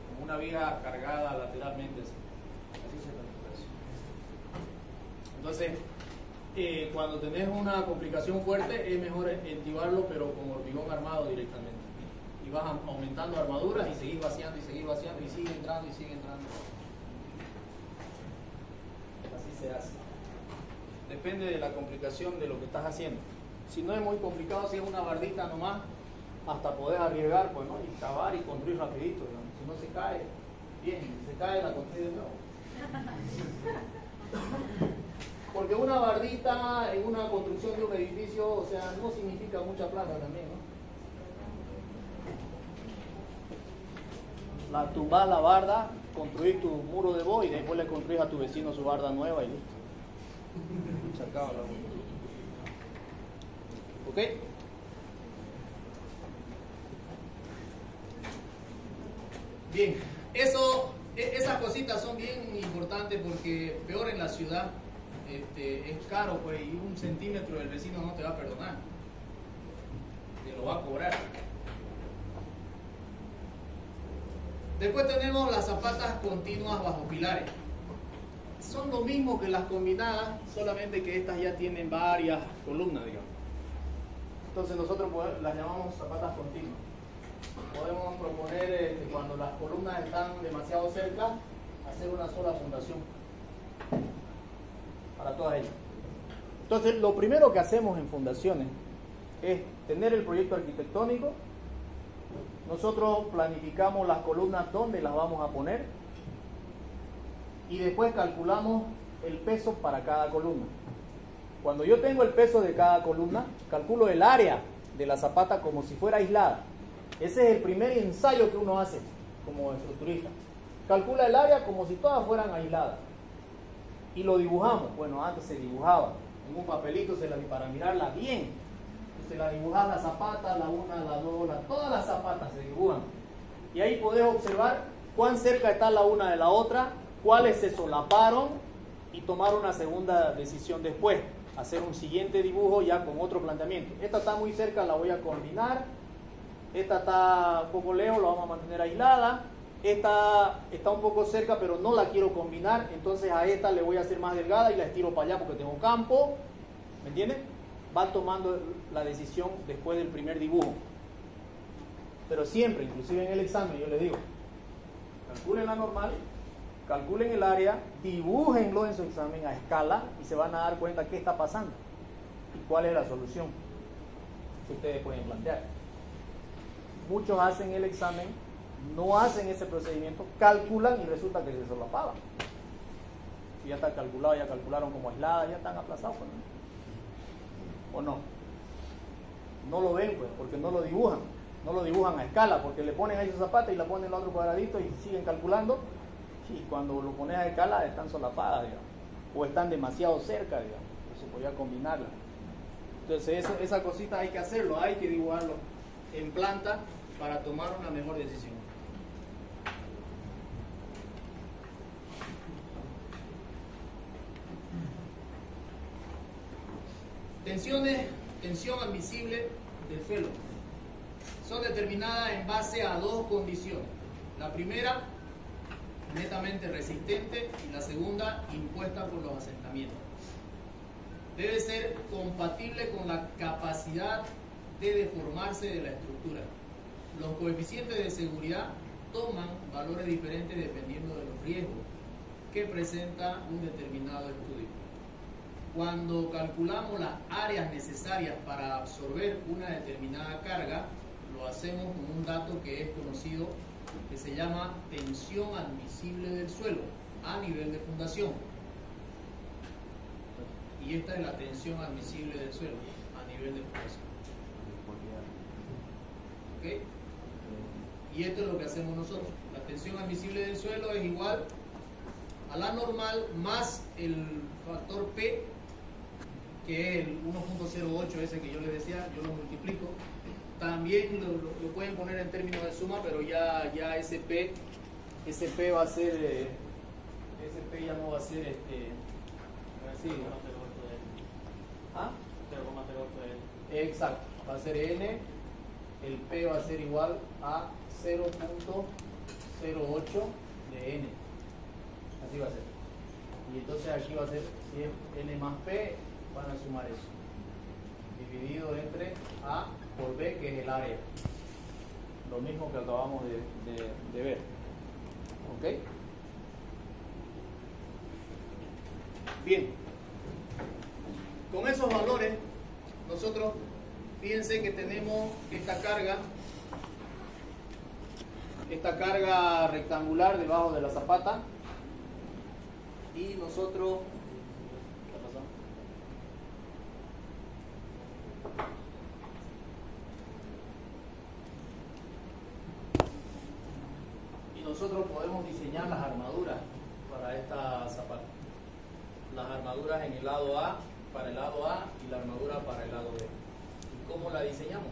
como una viga cargada lateralmente. Así se calcula eso. Entonces, cuando tenés una complicación fuerte, es mejor entibarlo, pero con hormigón armado directamente. Y vas aumentando armaduras y seguís vaciando y seguís vaciando y sigue entrando y sigue entrando. Así se hace. Depende de la complicación de lo que estás haciendo. Si no es muy complicado, si es una bardita nomás, hasta podés arriesgar, pues, ¿no? Y cavar y construir rapidito, ¿no? Si no se cae, bien, si se cae la construye de nuevo. Porque una bardita en una construcción de un edificio, o sea, no significa mucha plata también, ¿no? Tumbás la barda, construís tu muro de vos y después le construís a tu vecino su barda nueva y listo. Se acaba la barda. ¿Ok? Bien, esas cositas son bien importantes porque peor en la ciudad es caro, pues, y 1 centímetro del vecino no te va a perdonar, te lo va a cobrar. Después tenemos las zapatas continuas bajo pilares. Son lo mismo que las combinadas, solamente que estas ya tienen varias columnas, digamos. Entonces nosotros las llamamos zapatas continuas. Podemos proponer, cuando las columnas están demasiado cerca, hacer una sola fundación para todas ellas. Entonces, lo primero que hacemos en fundaciones es tener el proyecto arquitectónico. Nosotros planificamos las columnas donde las vamos a poner y después calculamos el peso para cada columna. Cuando yo tengo el peso de cada columna, calculo el área de la zapata como si fuera aislada. Ese es el primer ensayo que uno hace como estructurista. Calcula el área como si todas fueran aisladas. Y lo dibujamos. Bueno, antes se dibujaba en un papelito para mirarla bien. Se la dibujas la zapata, la una, la dos, todas las zapatas se dibujan. Y ahí podés observar cuán cerca está la una de la otra, cuáles se solaparon y tomar una segunda decisión después. Hacer un siguiente dibujo ya con otro planteamiento. Esta está muy cerca, la voy a combinar. Esta está un poco lejos, la vamos a mantener aislada. Esta está un poco cerca, pero no la quiero combinar. Entonces a esta le voy a hacer más delgada y la estiro para allá porque tengo campo. ¿Me entienden? Van tomando la decisión después del primer dibujo. Pero siempre, inclusive en el examen, yo les digo, calculen la normal, calculen el área, dibújenlo en su examen a escala y se van a dar cuenta qué está pasando y cuál es la solución que ustedes pueden plantear. Muchos hacen el examen, no hacen ese procedimiento, calculan y resulta que se solapaban. Ya está calculado, ya calcularon como aislada, ya están aplazados, ¿no? ¿O no? No lo ven, pues, porque no lo dibujan a escala, porque le ponen ahí su zapata y la ponen en el otro cuadradito y siguen calculando, y cuando lo pones a escala están solapadas, digamos, o están demasiado cerca, digamos, se podía combinarla. Entonces esa cosita hay que hacerlo, hay que dibujarlo en planta para tomar una mejor decisión. tensión admisible del suelo son determinadas en base a dos condiciones. La primera, netamente resistente, y la segunda, impuesta por los asentamientos. Debe ser compatible con la capacidad de deformarse de la estructura. Los coeficientes de seguridad toman valores diferentes dependiendo de los riesgos que presenta un determinado estudio. Cuando calculamos las áreas necesarias para absorber una determinada carga, lo hacemos con un dato que es conocido, que se llama tensión admisible del suelo a nivel de fundación. Y esta es la tensión admisible del suelo a nivel de fundación. ¿Okay? Y esto es lo que hacemos nosotros. La tensión admisible del suelo es igual a la normal más el factor P, que es el 1.08 ese que yo les decía, yo lo multiplico. También lo pueden poner en términos de suma, pero ya ese P va a ser, ese P ya no va a ser así. ¿Ah? 0,08 exacto, va a ser N, el P va a ser igual a 0.08 de N, así va a ser. Y entonces aquí va a ser, si es N más P, van a sumar eso, dividido entre A por B, que es el área, lo mismo que acabamos de ver. ¿Ok? Bien, con esos valores nosotros, fíjense que tenemos esta carga rectangular debajo de la zapata, y nosotros, ¿qué pasó? Y nosotros podemos diseñar las armaduras para esta zapata. Las armaduras en el lado A, para el lado A, y la armadura para el lado B. ¿Y cómo la diseñamos?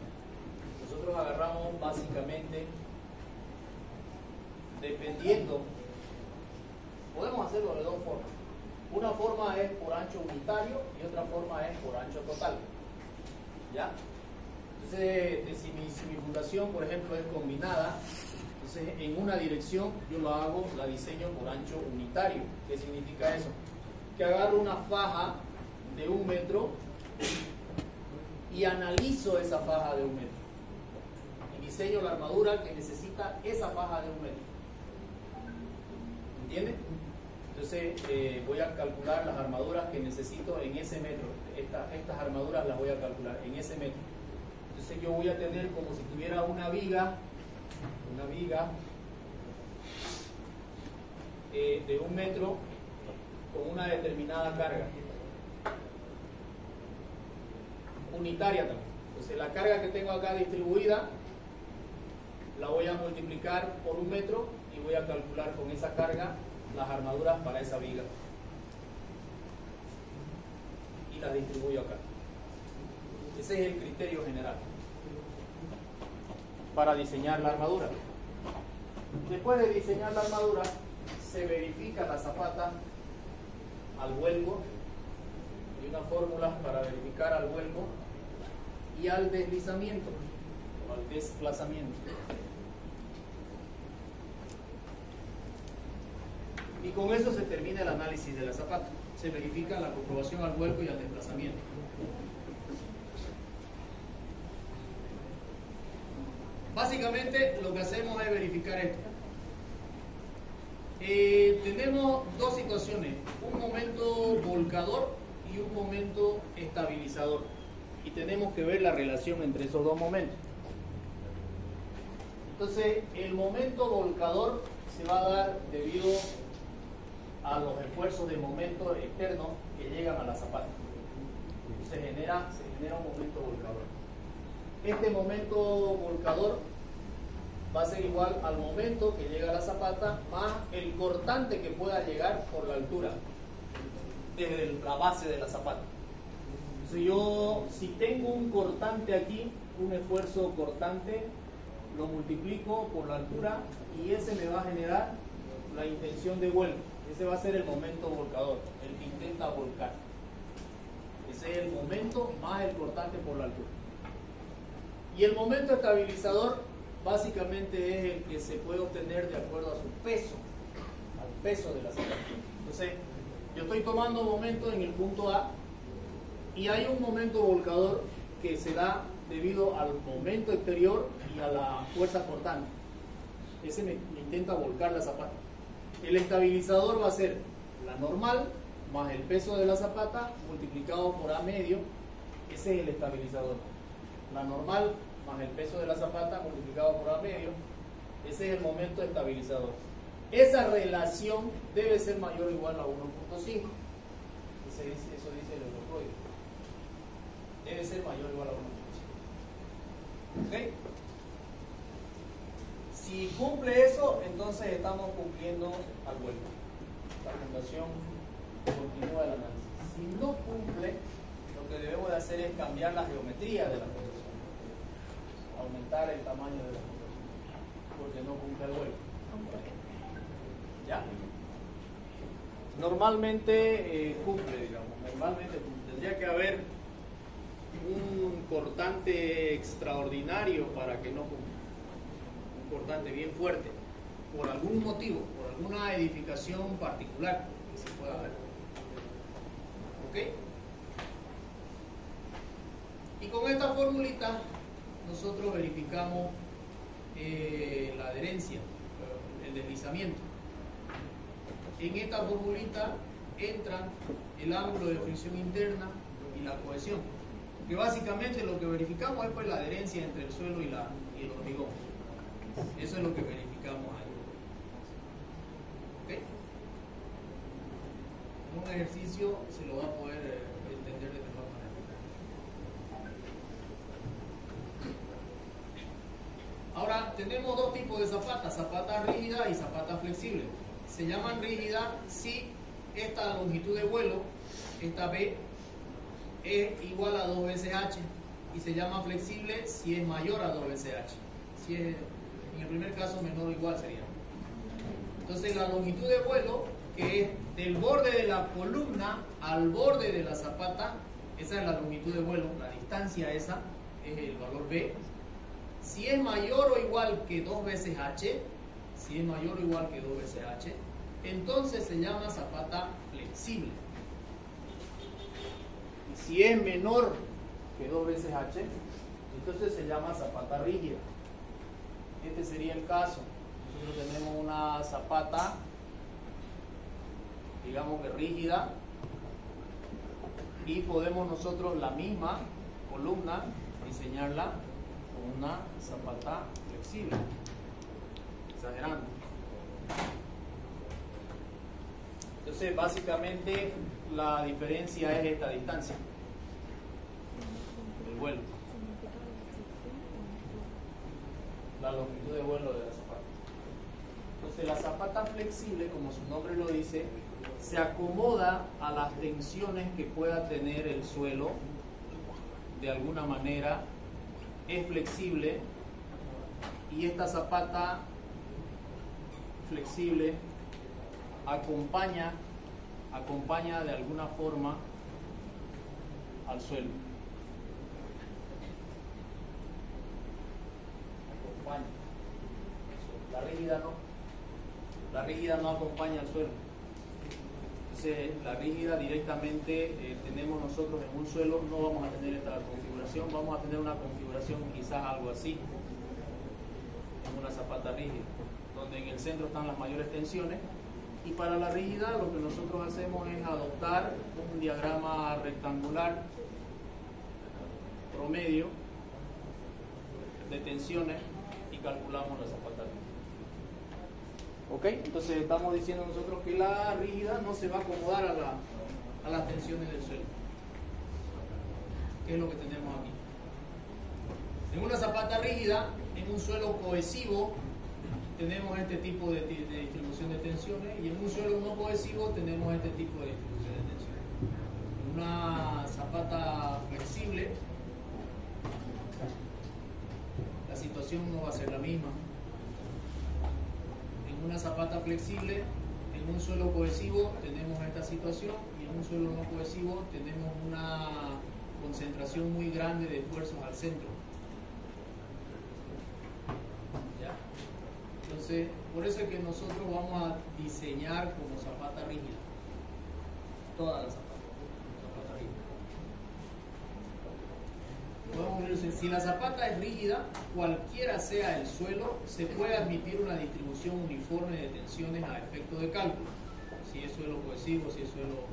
Nosotros agarramos básicamente, dependiendo, podemos hacerlo de dos formas. Una forma es por ancho unitario y otra forma es por ancho total. ¿Ya? Entonces, si mi fundación, por ejemplo, es combinada, entonces en una dirección yo la diseño por ancho unitario. ¿Qué significa eso? Que agarro una faja de 1 metro y analizo esa faja de 1 metro. Y diseño la armadura que necesita esa faja de 1 metro. ¿Entiendes? Entonces voy a calcular las armaduras que necesito en ese metro. Estas armaduras las voy a calcular en ese metro. Entonces yo voy a tener como si tuviera una viga de 1 metro con una determinada carga unitaria también. Entonces la carga que tengo acá distribuida la voy a multiplicar por 1 metro y voy a calcular con esa carga las armaduras para esa viga y las distribuyo acá. Ese es el criterio general para diseñar la armadura. Después de diseñar la armadura, se verifica la zapata al vuelco. Hay unas fórmulas para verificar al vuelco y al deslizamiento o al desplazamiento. Y con eso se termina el análisis de la zapata. Se verifica la comprobación al vuelco y al desplazamiento. Básicamente lo que hacemos es verificar esto. Tenemos dos situaciones, un momento volcador y un momento estabilizador. Y tenemos que ver la relación entre esos dos momentos. Entonces, el momento volcador se va a dar debido a los esfuerzos de momento externo que llegan a la zapata. Se genera un momento volcador. Este momento volcador va a ser igual al momento que llega a la zapata más el cortante que pueda llegar por la altura desde la base de la zapata. Entonces si tengo un cortante aquí, un esfuerzo cortante, lo multiplico por la altura y ese me va a generar la intención de vuelco. Ese va a ser el momento volcador, el que intenta volcar. Ese es el momento más el cortante por la altura. Y el momento estabilizador básicamente es el que se puede obtener de acuerdo a su peso, al peso de la zapata. Entonces, yo estoy tomando momento en el punto A y hay un momento volcador que se da debido al momento exterior y a la fuerza cortante. Ese me intenta volcar la zapata. El estabilizador va a ser la normal más el peso de la zapata multiplicado por A medio. Ese es el estabilizador. La normal más el peso de la zapata multiplicado por A medio. Ese es el momento estabilizador. Esa relación debe ser mayor o igual a 1.5. Eso dice el eurocódigo. Debe ser mayor o igual a 1.5. ¿Ok? Si cumple eso, entonces estamos cumpliendo al vuelo. La fundación continúa el análisis. Si no cumple, lo que debemos de hacer es cambiar la geometría de la fundación, aumentar el tamaño de la fundación, porque no cumple el vuelo. ¿Ya? Normalmente cumple, digamos. Normalmente cumple. Tendría que haber un cortante extraordinario para que no cumpla. Importante, bien fuerte, por algún motivo, por alguna edificación particular que se pueda ver. ¿Ok? Y con esta formulita nosotros verificamos la adherencia, el deslizamiento. En esta formulita entran el ángulo de fricción interna y la cohesión, que básicamente lo que verificamos es pues la adherencia entre el suelo y el hormigón. Eso es lo que verificamos ahí. ¿Ok? En un ejercicio se lo va a poder entender de mejor manera. Ahora, tenemos dos tipos de zapatas, zapata rígida y zapata flexible. Se llaman rígida si esta longitud de vuelo, esta B, es igual a 2 veces H, y se llama flexible si es mayor a 2 veces H. Si es, en el primer caso, menor o igual sería. Entonces, la longitud de vuelo, que es del borde de la columna al borde de la zapata, esa es la longitud de vuelo, la distancia esa es el valor B. Si es mayor o igual que 2 veces H, si es mayor o igual que 2 veces H, entonces se llama zapata flexible. Y si es menor que 2 veces H, entonces se llama zapata rígida. Este sería el caso. Nosotros tenemos una zapata, digamos que rígida, y podemos nosotros la misma columna diseñarla con una zapata flexible, exagerando. Entonces, básicamente la diferencia es esta distancia del vuelo, la longitud de vuelo de la zapata. Entonces, la zapata flexible, como su nombre lo dice, se acomoda a las tensiones que pueda tener el suelo. De alguna manera es flexible, y esta zapata flexible acompaña de alguna forma al suelo. Acompaña. La rígida no. La rígida no acompaña al suelo. Entonces, la rígida directamente tenemos nosotros en un suelo, no vamos a tener esta configuración, vamos a tener una configuración quizás algo así, en una zapata rígida, donde en el centro están las mayores tensiones. Y para la rígida lo que nosotros hacemos es adoptar un diagrama rectangular promedio de tensiones y calculamos la zapata rígida. ¿Ok? Entonces estamos diciendo nosotros que la rígida no se va a acomodar a las tensiones del suelo. ¿Qué es lo que tenemos aquí? En una zapata rígida, en un suelo cohesivo, tenemos este tipo de distribución de tensiones, y en un suelo no cohesivo tenemos este tipo de distribución de tensiones. En una zapata flexible, la situación no va a ser la misma. En una zapata flexible, en un suelo cohesivo tenemos esta situación, y en un suelo no cohesivo tenemos una concentración muy grande de esfuerzos al centro. ¿Ya? Entonces, por eso es que nosotros vamos a diseñar como zapata rígida. Todas las zapatas rígidas. Podemos ver, si la zapata es rígida, cualquiera sea el suelo, se puede admitir una distribución uniforme de tensiones a efecto de cálculo. Si es suelo cohesivo, si es suelo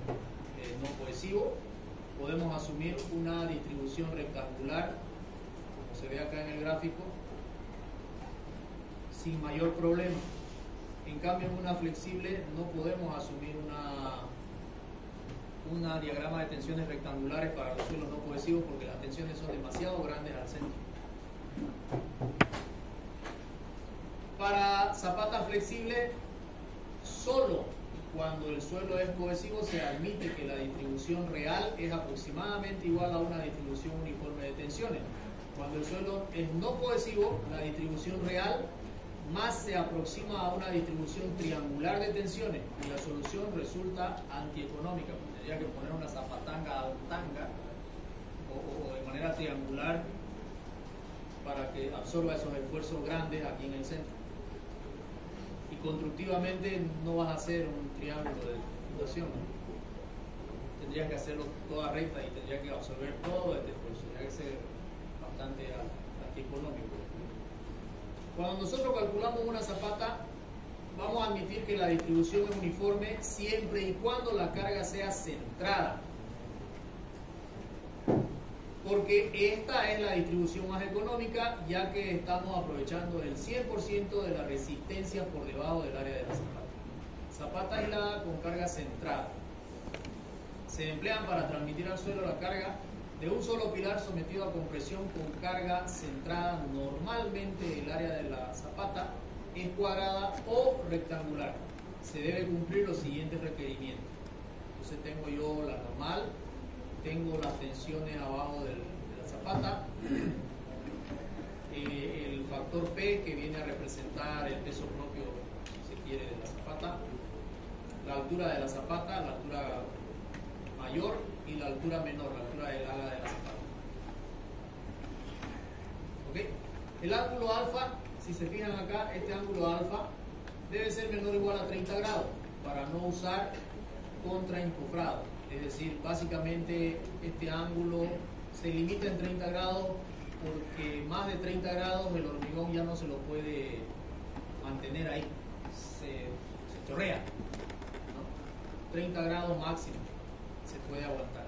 no cohesivo, podemos asumir una distribución rectangular, como se ve acá en el gráfico, sin mayor problema. En cambio, en una flexible no podemos asumir una diagrama de tensiones rectangulares para los suelos no cohesivos porque las tensiones son demasiado grandes al centro. Para zapata flexible, solo cuando el suelo es cohesivo se admite que la distribución real es aproximadamente igual a una distribución uniforme de tensiones. Cuando el suelo es no cohesivo, la distribución real más se aproxima a una distribución triangular de tensiones y la solución resulta antieconómica. Tendría que poner una zapatanga a tanga o de manera triangular para que absorba esos esfuerzos grandes aquí en el centro. Y constructivamente no vas a hacer un triángulo de fundación, ¿no? Tendrías que hacerlo toda recta y tendrías que absorber todo este esfuerzo. Tendría que ser bastante antieconómico. Cuando nosotros calculamos una zapata, vamos a admitir que la distribución es uniforme siempre y cuando la carga sea centrada. Porque esta es la distribución más económica, ya que estamos aprovechando el 100% de la resistencia por debajo del área de la zapata. Zapata aislada con carga centrada. Se emplean para transmitir al suelo la carga de un solo pilar sometido a compresión con carga centrada. Normalmente el área de la zapata es cuadrada o rectangular. Se debe cumplir los siguientes requerimientos. Entonces tengo yo la normal, tengo las tensiones abajo de la zapata, el factor P que viene a representar el peso propio, si se quiere, de la zapata, la altura de la zapata, la altura mayor y la altura menor, la altura del ala de la zapata. ¿Okay? El ángulo alfa, si se fijan acá, este ángulo alfa debe ser menor o igual a 30 grados para no usar contraencofrado. Es decir, básicamente este ángulo se limita en 30 grados porque más de 30 grados el hormigón ya no se lo puede mantener ahí, se chorrea, ¿no? 30 grados máximo se puede aguantar.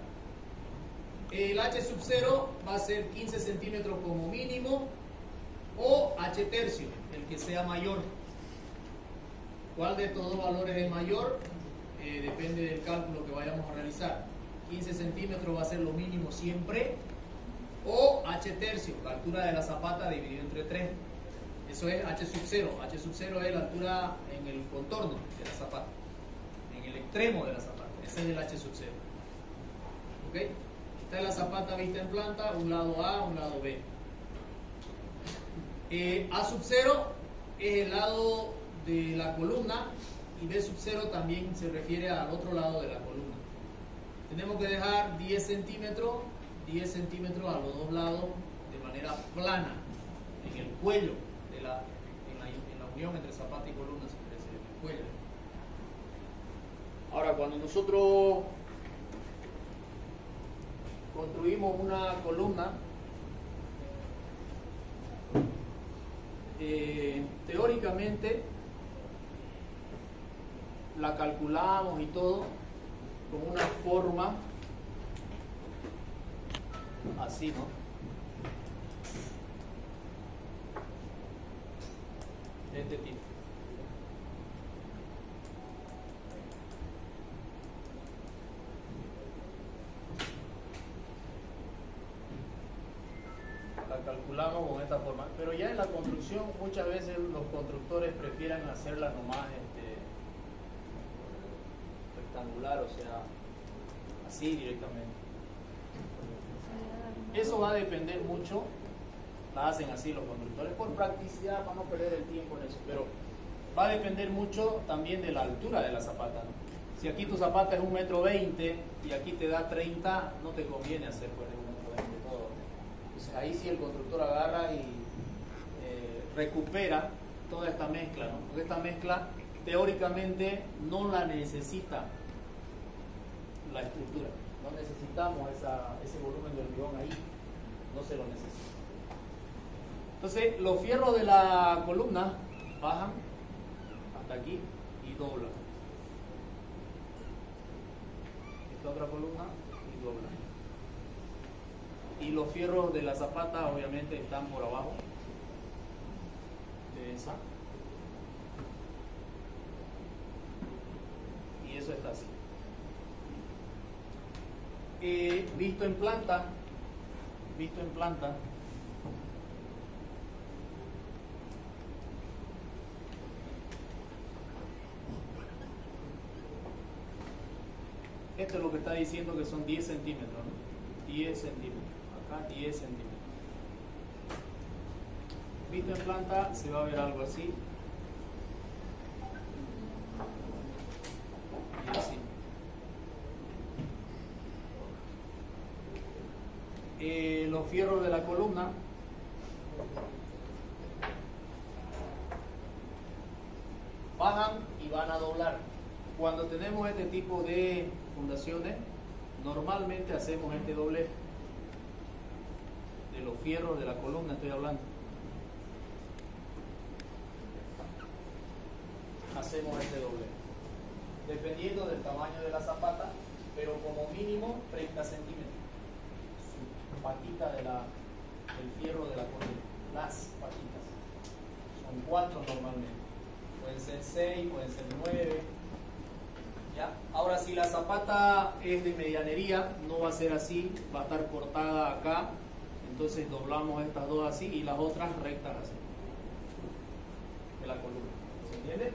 El H sub 0 va a ser 15 centímetros como mínimo o H tercio, el que sea mayor. ¿Cuál de estos dos valores es mayor? Depende del cálculo que vayamos a realizar. 15 centímetros va a ser lo mínimo siempre, o H tercio, la altura de la zapata dividido entre 3. Eso es H sub 0. H sub 0 es la altura en el contorno de la zapata, en el extremo de la zapata. Ese es el H sub 0. ¿Ok? Esta es la zapata vista en planta, un lado A, un lado B. A sub 0 es el lado de la columna y B sub 0 también se refiere al otro lado de la columna. Tenemos que dejar 10 centímetros a los dos lados de manera plana en el cuello, en la unión entre zapata y columna, se quiere decir, en el cuello. Ahora, cuando nosotros construimos una columna, teóricamente la calculamos y todo con una forma así, ¿no? De este tipo. La calculamos con esta forma, pero ya en la construcción muchas veces los constructores prefieren hacerla nomás rectangular, o sea, así directamente. Eso va a depender mucho, la hacen así los constructores por practicidad para no perder el tiempo en eso, pero va a depender mucho también de la altura de la zapata, ¿no? Si aquí tu zapata es 1,20 m y aquí te da 30, no te conviene hacer pues de 1,20 m todo. Entonces ahí sí el constructor agarra y recupera toda esta mezcla, ¿no? Porque esta mezcla teóricamente no la necesita la estructura. No necesitamos ese volumen de hormigón ahí, no se lo necesita. Entonces los fierros de la columna bajan hasta aquí y doblan. Esta otra columna y doblan. Y los fierros de la zapata obviamente están por abajo de esa. Y eso está así. Visto en planta, esto es lo que está diciendo que son 10 centímetros, ¿no? 10 centímetros, acá 10 centímetros. Visto en planta se va a ver algo así. Y así. Los fierros de la columna bajan y van a doblar. Cuando tenemos este tipo de fundaciones, normalmente hacemos este doblez de los fierros de la columna, estoy hablando. Hacemos este doblez, dependiendo del tamaño de la zapata, pero como mínimo 30 centímetros. Patita del fierro de la columna, las patitas son 4 normalmente, pueden ser 6, pueden ser 9, ¿ya? Ahora si la zapata es de medianería no va a ser así, va a estar cortada acá, entonces doblamos estas dos así y las otras rectas así de la columna, ¿se entiende?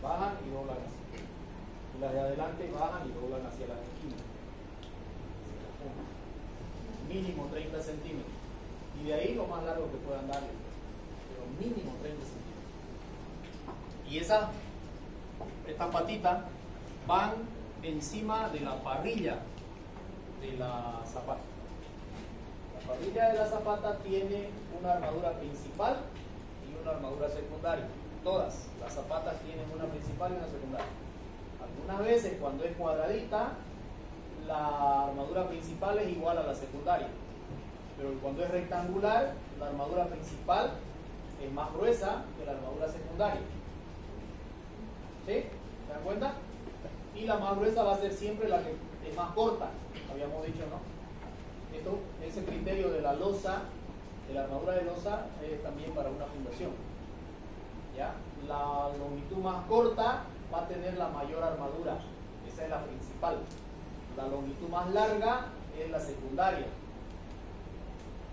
Bajan y doblan así, y las de adelante bajan y doblan hacia las esquinas, mínimo 30 centímetros, y de ahí lo más largo que puedan darle, pero mínimo 30 centímetros. Y estas patitas van encima de la parrilla de la zapata. La parrilla de la zapata tiene una armadura principal y una armadura secundaria. Todas las zapatas tienen una principal y una secundaria. Algunas veces cuando es cuadradita, la armadura principal es igual a la secundaria, pero cuando es rectangular, la armadura principal es más gruesa que la armadura secundaria. ¿Sí? ¿Se dan cuenta? Y la más gruesa va a ser siempre la que es más corta, habíamos dicho, ¿no? Ese criterio de la losa, de la armadura de losa, es también para una fundación. ¿Ya? La longitud más corta va a tener la mayor armadura, esa es la principal. La longitud más larga es la secundaria.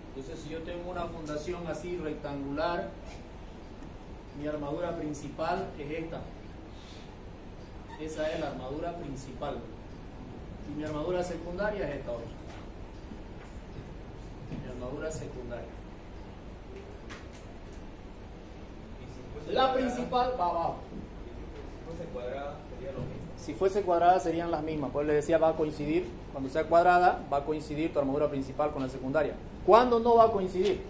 Entonces si yo tengo una fundación así rectangular, mi armadura principal es esta. Esa es la armadura principal. Y mi armadura secundaria es esta otra. Mi armadura secundaria. La principal va abajo. Si fuese cuadrada sería lo mismo. Si fuese cuadrada serían las mismas. Pues les decía, va a coincidir. Cuando sea cuadrada, va a coincidir tu armadura principal con la secundaria. ¿Cuándo no va a coincidir?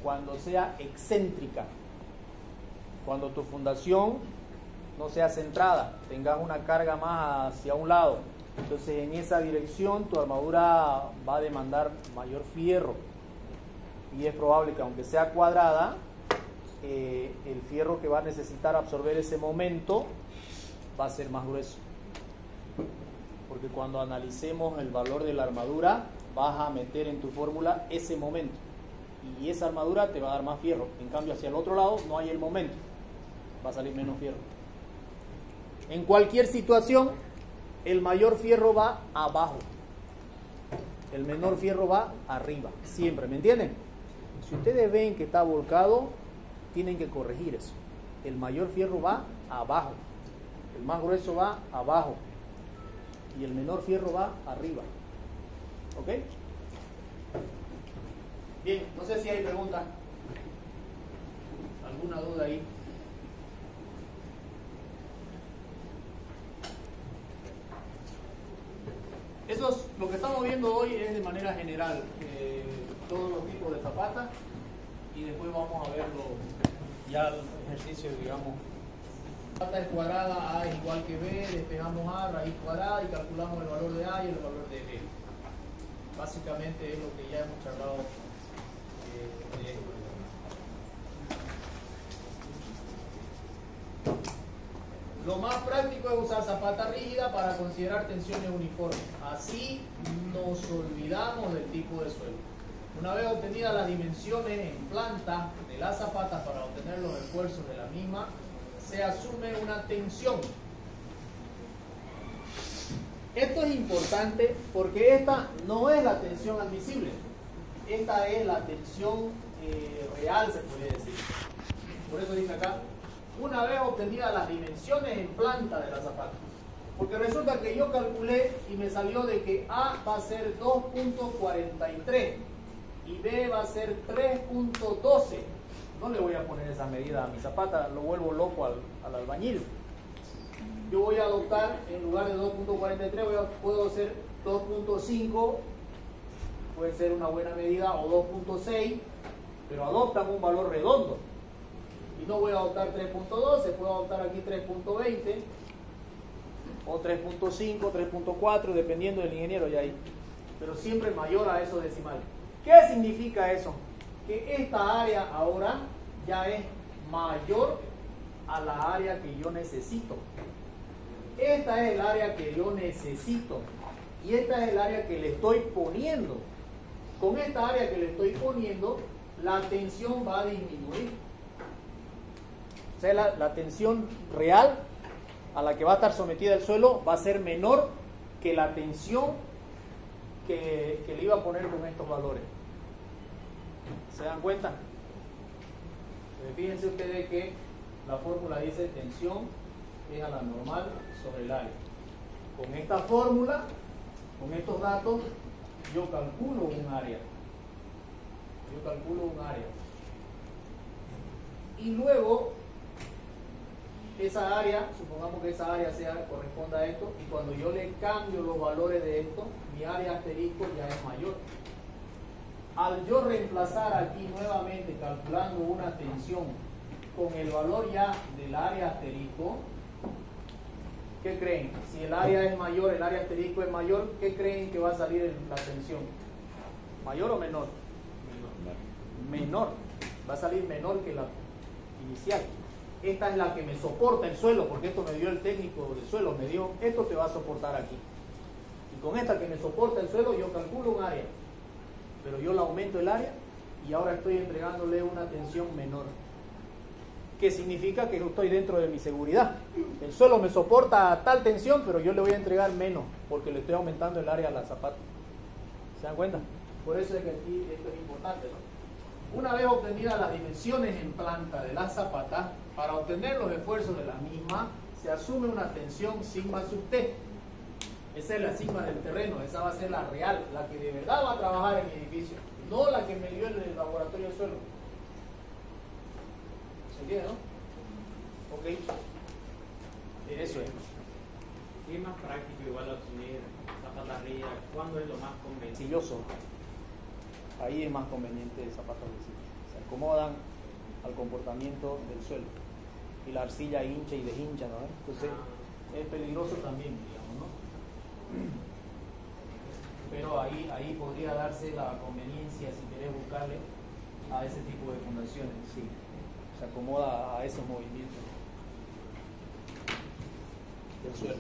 Cuando sea excéntrica. Cuando tu fundación no sea centrada, tengas una carga más hacia un lado. Entonces en esa dirección tu armadura va a demandar mayor fierro. Y es probable que aunque sea cuadrada, el fierro que va a necesitar absorber ese momento va a ser más grueso, porque cuando analicemos el valor de la armadura vas a meter en tu fórmula ese momento y esa armadura te va a dar más fierro. En cambio hacia el otro lado no hay el momento, va a salir menos fierro. En cualquier situación el mayor fierro va abajo, el menor fierro va arriba, siempre, ¿me entienden? Si ustedes ven que está volcado, tienen que corregir eso. El mayor fierro va abajo, el más grueso va abajo y el menor fierro va arriba. ¿Ok? Bien, no sé si hay preguntas. ¿Alguna duda ahí? estamos viendo hoy es de manera general todos los tipos de zapatas y después vamos a verlo ya el ejercicio, digamos. Zapata es cuadrada, A es igual que B, despejamos A, raíz cuadrada y calculamos el valor de A y el valor de B. Básicamente es lo que ya hemos charlado de esto. Lo más práctico es usar zapata rígida para considerar tensiones uniformes. Así nos olvidamos del tipo de suelo. Una vez obtenidas las dimensiones en planta de las zapatas para obtener los esfuerzos de la misma, se asume una tensión. Esto es importante porque esta no es la tensión admisible. Esta es la tensión real, se podría decir. Por eso dice acá, una vez obtenidas las dimensiones en planta de la zapata. Porque resulta que yo calculé y me salió de que A va a ser 2.43 y B va a ser 3.12. No le voy a poner esa medida a mi zapata, lo vuelvo loco al albañil. Yo voy a adoptar, en lugar de 2.43, puedo hacer 2.5, puede ser una buena medida, o 2.6, pero adoptan un valor redondo. Y no voy a adoptar 3.12, puedo adoptar aquí 3.20, o 3.5, 3.4, dependiendo del ingeniero ya ahí. Pero siempre mayor a esos decimales. ¿Qué significa eso? Que esta área ahora ya es mayor a la área que yo necesito. Esta es el área que yo necesito y esta es el área que le estoy poniendo. Con esta área que le estoy poniendo, la tensión va a disminuir. O sea, la tensión real a la que va a estar sometida el suelo va a ser menor que la tensión que le iba a poner con estos valores. ¿Se dan cuenta? Fíjense ustedes que la fórmula dice tensión es a la normal sobre el área. Con esta fórmula, con estos datos, yo calculo un área. Y luego, esa área, supongamos que esa área corresponda a esto, y cuando yo le cambio los valores de esto, mi área asterisco ya es mayor. Al yo reemplazar aquí nuevamente calculando una tensión con el valor ya del área asterisco, ¿qué creen? Si el área es mayor, el área asterisco es mayor, ¿qué creen que va a salir la tensión? ¿Mayor o menor? Menor. Va a salir menor que la inicial. Esta es la que me soporta el suelo, porque esto me dio el técnico del suelo, me dio, esto te va a soportar aquí. Y con esta que me soporta el suelo, yo calculo un área. Pero yo le aumento el área y ahora estoy entregándole una tensión menor. ¿Qué significa? Que no estoy dentro de mi seguridad. El suelo me soporta tal tensión, pero yo le voy a entregar menos, porque le estoy aumentando el área a la zapata. ¿Se dan cuenta? Por eso es que aquí esto es importante, ¿no? Una vez obtenidas las dimensiones en planta de la zapata, para obtener los esfuerzos de la misma, se asume una tensión sigma sub T. Esa es la sigma del terreno, esa va a ser la real, la que de verdad va a trabajar en mi edificio, no la que me dio en el laboratorio de suelo. ¿Se entiende, no? Ok. Eso es. Y es más práctico igual asumir zapatas rígidas. ¿Cuándo es lo más conveniente? Silloso. Ahí es más conveniente zapatos rígidos. Se acomodan al comportamiento del suelo. Y la arcilla hincha y deshincha, ¿no? Entonces es peligroso también, digamos, ¿no? Pero ahí podría darse la conveniencia, si querés buscarle, a ese tipo de fundaciones, sí. Se acomoda a esos movimientos del suelo.